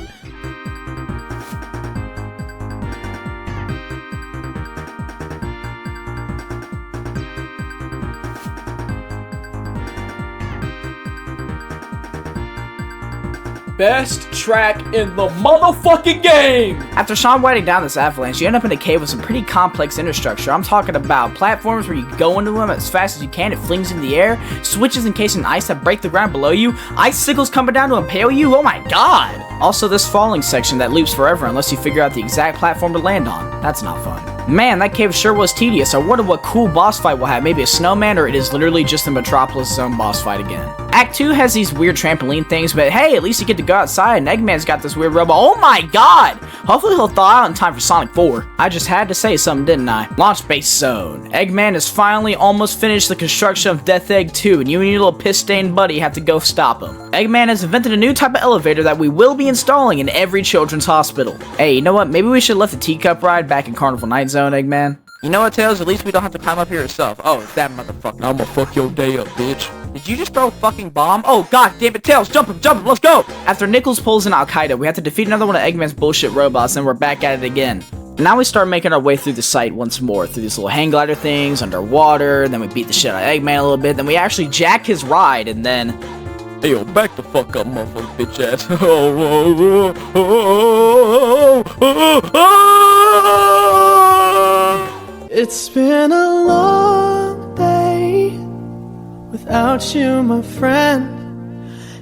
Best track in the motherfucking game! After Sean writing down this avalanche, you end up in a cave with some pretty complex infrastructure. I'm talking about platforms where you go into them as fast as you can, it flings in the air, switches encased in ice that break the ground below you, icicles coming down to impale you, oh my god! Also this falling section that loops forever unless you figure out the exact platform to land on. That's not fun. Man, that cave sure was tedious. I wonder what cool boss fight we'll have. Maybe a snowman, or it is literally just a Metropolis Zone boss fight again. Act 2 has these weird trampoline things, but hey, at least you get to go outside, and Eggman's got this weird robot. Oh my god! Hopefully he'll thaw out in time for Sonic 4. I just had to say something, didn't I? Launch Base Zone. Eggman has finally almost finished the construction of Death Egg 2, and you and your little piss-stained buddy have to go stop him. Eggman has invented a new type of elevator that we will be installing in every children's hospital. Hey, you know what? Maybe we should have left the teacup ride back in Carnival Night Zone, Eggman. You know what, Tails? At least we don't have to climb up here yourself. Oh, it's that motherfucker. I'ma fuck your day up, bitch. Did you just throw a fucking bomb? Oh, god damn it, Tails! Jump him, let's go! After Nichols pulls in Al-Qaeda, we have to defeat another one of Eggman's bullshit robots, and we're back at it again. Now we start making our way through the site once more, through these little hang glider things, underwater, then we beat the shit out of Eggman a little bit, then we actually jack his ride, and then... Hey yo, back the fuck up, motherfucker, bitch ass. It's been a long day without you, my friend,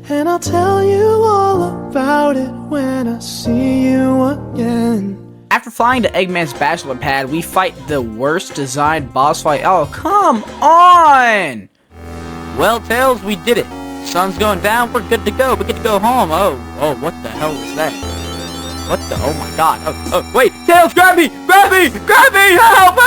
and I'll tell you all about it when I see you again. After flying to Eggman's bachelor pad, we fight the worst designed boss fight. Oh, come on! Well, Tails, we did it. Sun's going down, we're good to go. We get to go home. Oh, what the hell was that? What the? Oh my god. Oh, wait! Tails, grab me! Help!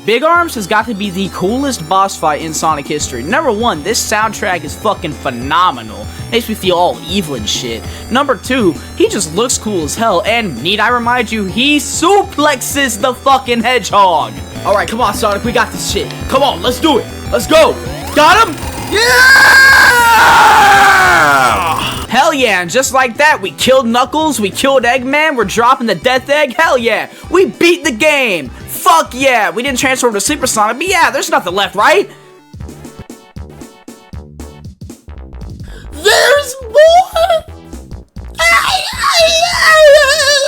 Big Arms has got to be the coolest boss fight in Sonic history. Number 1, this soundtrack is fucking phenomenal. Makes me feel all evil and shit. Number 2, he just looks cool as hell, and need I remind you, he suplexes the fucking hedgehog. Alright, come on, Sonic, we got this shit. Come on, let's do it. Let's go. Got him? Yeah! Hell yeah, and just like that, we killed Knuckles, we killed Eggman, we're dropping the Death Egg, hell yeah! We beat the game! Fuck yeah! We didn't transform to Super Sonic, but yeah, there's nothing left, right? There's more!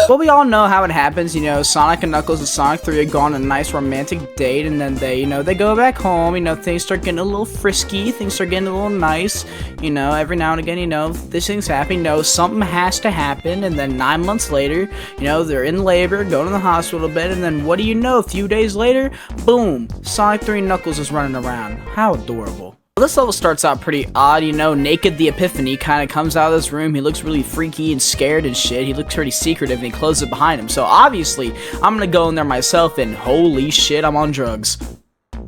Well, we all know how it happens, you know, Sonic and Knuckles and Sonic 3 go on a nice romantic date, and then they, they go back home, things start getting a little frisky, things start getting a little nice, every now and again, this thing's happening, something has to happen, and then 9 months later, they're in labor, going to the hospital a bit, and then what do you know, a few days later, boom, Sonic 3 and Knuckles is running around. How adorable. This level starts out pretty odd, Naked the Epiphany kind of comes out of this room, he looks really freaky and scared and shit, he looks pretty secretive and he closes it behind him, so obviously, I'm gonna go in there myself and holy shit, I'm on drugs.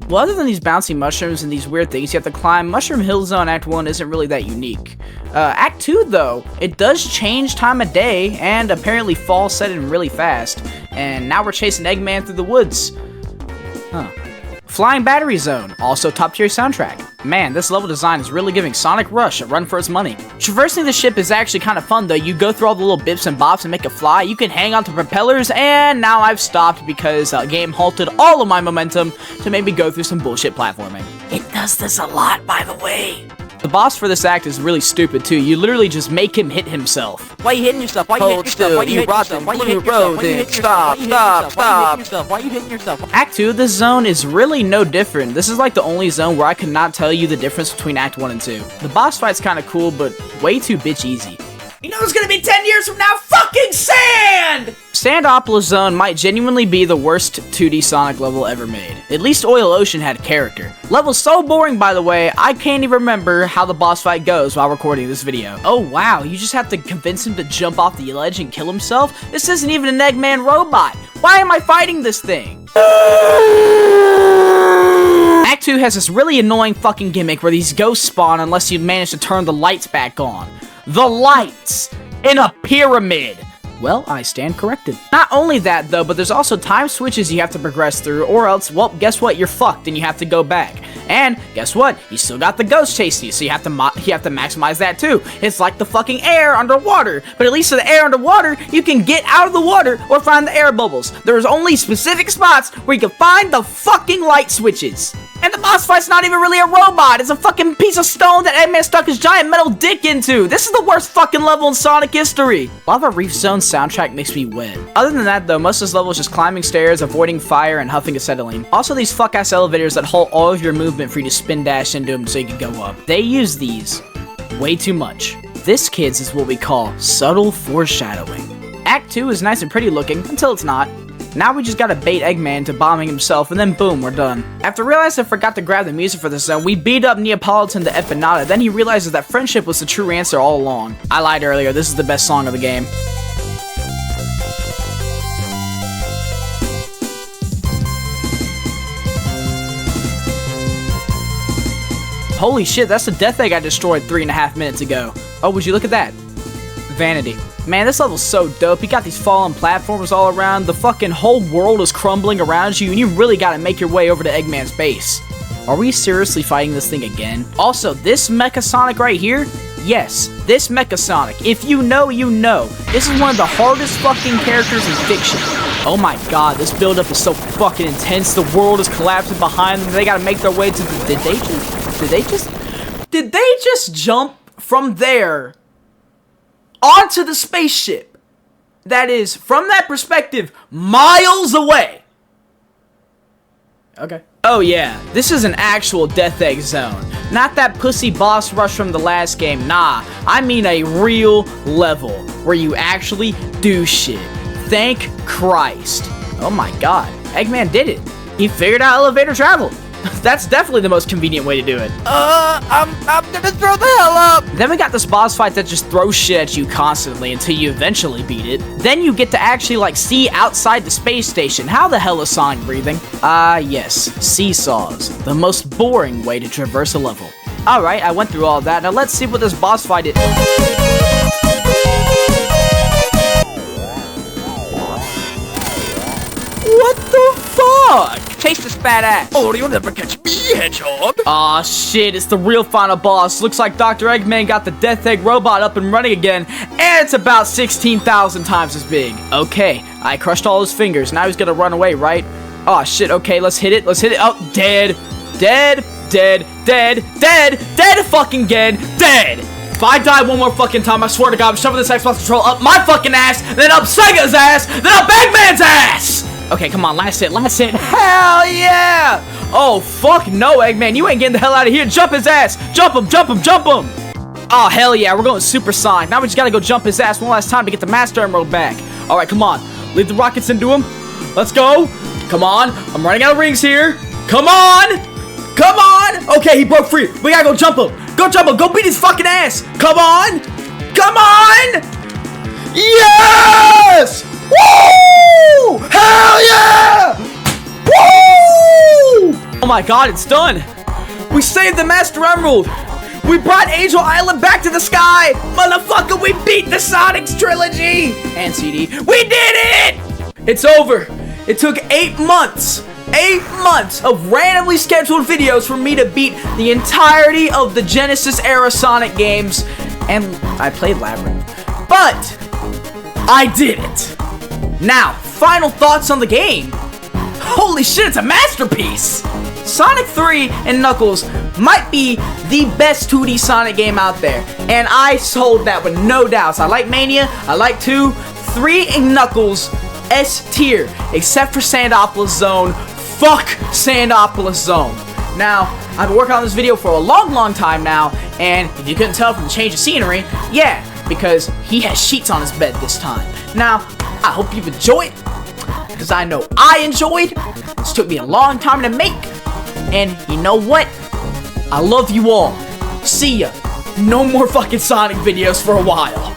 Well, other than these bouncy mushrooms and these weird things you have to climb, Mushroom Hill Zone Act 1 isn't really that unique. Act 2, though, it does change time of day, and apparently fall set in really fast, and now we're chasing Eggman through the woods. Huh. Flying Battery Zone, also top tier soundtrack. Man, this level design is really giving Sonic Rush a run for its money. Traversing the ship is actually kind of fun though. You go through all the little bips and bops and make it fly. You can hang on to propellers, and now I've stopped because the game halted all of my momentum to make me go through some bullshit platforming. It does this a lot, by the way. The boss for this act is really stupid too. You literally just make him hit himself. Why are you hitting yourself? Why are you hitting yourself? Why are you hitting yourself? Why are you hitting yourself? Why are you hitting yourself? Act 2, this zone is really no different. This is like the only zone where I could not tell you the difference between Act 1 and 2. The boss fight's kind of cool, but way too bitch easy. You know it's gonna be 10 years from now? Fucking sand! Sandopolis Zone might genuinely be the worst 2D Sonic level ever made. At least Oil Ocean had character. Level's so boring, by the way, I can't even remember how the boss fight goes while recording this video. Oh wow, you just have to convince him to jump off the ledge and kill himself? This isn't even an Eggman robot. Why am I fighting this thing? Act 2 has this really annoying fucking gimmick where these ghosts spawn unless you manage to turn the lights back on. The lights! In a pyramid! Well, I stand corrected. Not only that though, but there's also time switches you have to progress through, or else, well, guess what? You're fucked and you have to go back. And guess what? You still got the ghost chasing you, so you have to maximize that too. It's like the fucking air underwater, but at least for the air underwater, you can get out of the water or find the air bubbles. There's only specific spots where you can find the fucking light switches. And the boss fight's not even really a robot. It's a fucking piece of stone that Eggman stuck his giant metal dick into. This is the worst fucking level in Sonic history. Lava Reef Zone's soundtrack makes me wet. Other than that though, most of this level is just climbing stairs, avoiding fire, and huffing acetylene. Also these fuck-ass elevators that hold all of your movement for you to spin dash into them so you can go up. They use these way too much. This, kids, is what we call subtle foreshadowing. Act 2 is nice and pretty looking until it's not. Now we just gotta bait Eggman to bombing himself, and then boom, we're done. After realizing I forgot to grab the music for this zone, we beat up Neapolitan to Empinada. Then he realizes that friendship was the true answer all along. I lied earlier, this is the best song of the game. Holy shit, that's the death egg I destroyed 3.5 minutes ago. Oh, would you look at that? Vanity. Man, this level's so dope. You got these fallen platforms all around. The fucking whole world is crumbling around you, and you really gotta make your way over to Eggman's base. Are we seriously fighting this thing again? Also, this Mecha Sonic right here? Yes, this Mecha Sonic. If you know, you know. This is one of the hardest fucking characters in fiction. Oh my god, this buildup is so fucking intense. The world is collapsing behind them. They gotta make their way to the... Did they just jump from there onto the spaceship that is, from that perspective, miles away? Okay. Oh yeah, this is an actual Death Egg zone. Not that pussy boss rush from the last game, nah. I mean a real level where you actually do shit. Thank Christ. Oh my god, Eggman did it. He figured out elevator travel. That's definitely the most convenient way to do it. I'm gonna throw the hell up! Then we got this boss fight that just throws shit at you constantly until you eventually beat it. Then you get to actually, like, see outside the space station. How the hell is Sonic breathing? Yes, seesaws. The most boring way to traverse a level. Alright, I went through all that. Now let's see what this boss fight is. What the fuck? Chase this fat ass. Oh, you'll never catch me, Hedgehog. Aw, shit, it's the real final boss. Looks like Dr. Eggman got the Death Egg robot up and running again, and it's about 16,000 times as big. Okay, I crushed all his fingers. Now he's gonna run away, right? Aw, shit, okay, let's hit it. Let's hit it. Oh, dead. Dead. Dead. Dead. Dead. Dead fucking dead. Dead. If I die one more fucking time, I swear to God, I'm shoving this Xbox controller up my fucking ass, then up Sega's ass, then up Eggman's ass! Okay, come on, last hit, last hit. Hell yeah! Oh, fuck no, Eggman. You ain't getting the hell out of here. Jump his ass. Jump him, jump him, jump him. Oh, hell yeah. We're going Super Sonic. Now we just gotta go jump his ass one last time to get the Master Emerald back. All right, come on. Leave the rockets into him. Let's go. Come on. I'm running out of rings here. Come on. Come on. Okay, he broke free. We gotta go jump him. Go jump him. Go beat his fucking ass. Come on. Come on. Yes! Woo! Hell yeah! Woo! Oh my god, it's done! We saved the Master Emerald! We brought Angel Island back to the sky! Motherfucker, we beat the Sonics trilogy! And CD. We did it! It's over! It took 8 months! 8 months of randomly scheduled videos for me to beat the entirety of the Genesis era Sonic games. And I played Labyrinth. But I did it! Now, final thoughts on the game. Holy shit, it's a masterpiece! Sonic 3 and Knuckles might be the best 2D Sonic game out there. And I sold that with no doubts. I like Mania, I like 2, 3 and Knuckles, S tier. Except for Sandopolis Zone. Fuck Sandopolis Zone. Now, I've been working on this video for a long time now. And if you couldn't tell from the change of scenery, yeah, because he has sheets on his bed this time. Now, I hope you've enjoyed, because I know I enjoyed. This took me a long time to make, and you know what? I love you all. See ya. No more fucking Sonic videos for a while.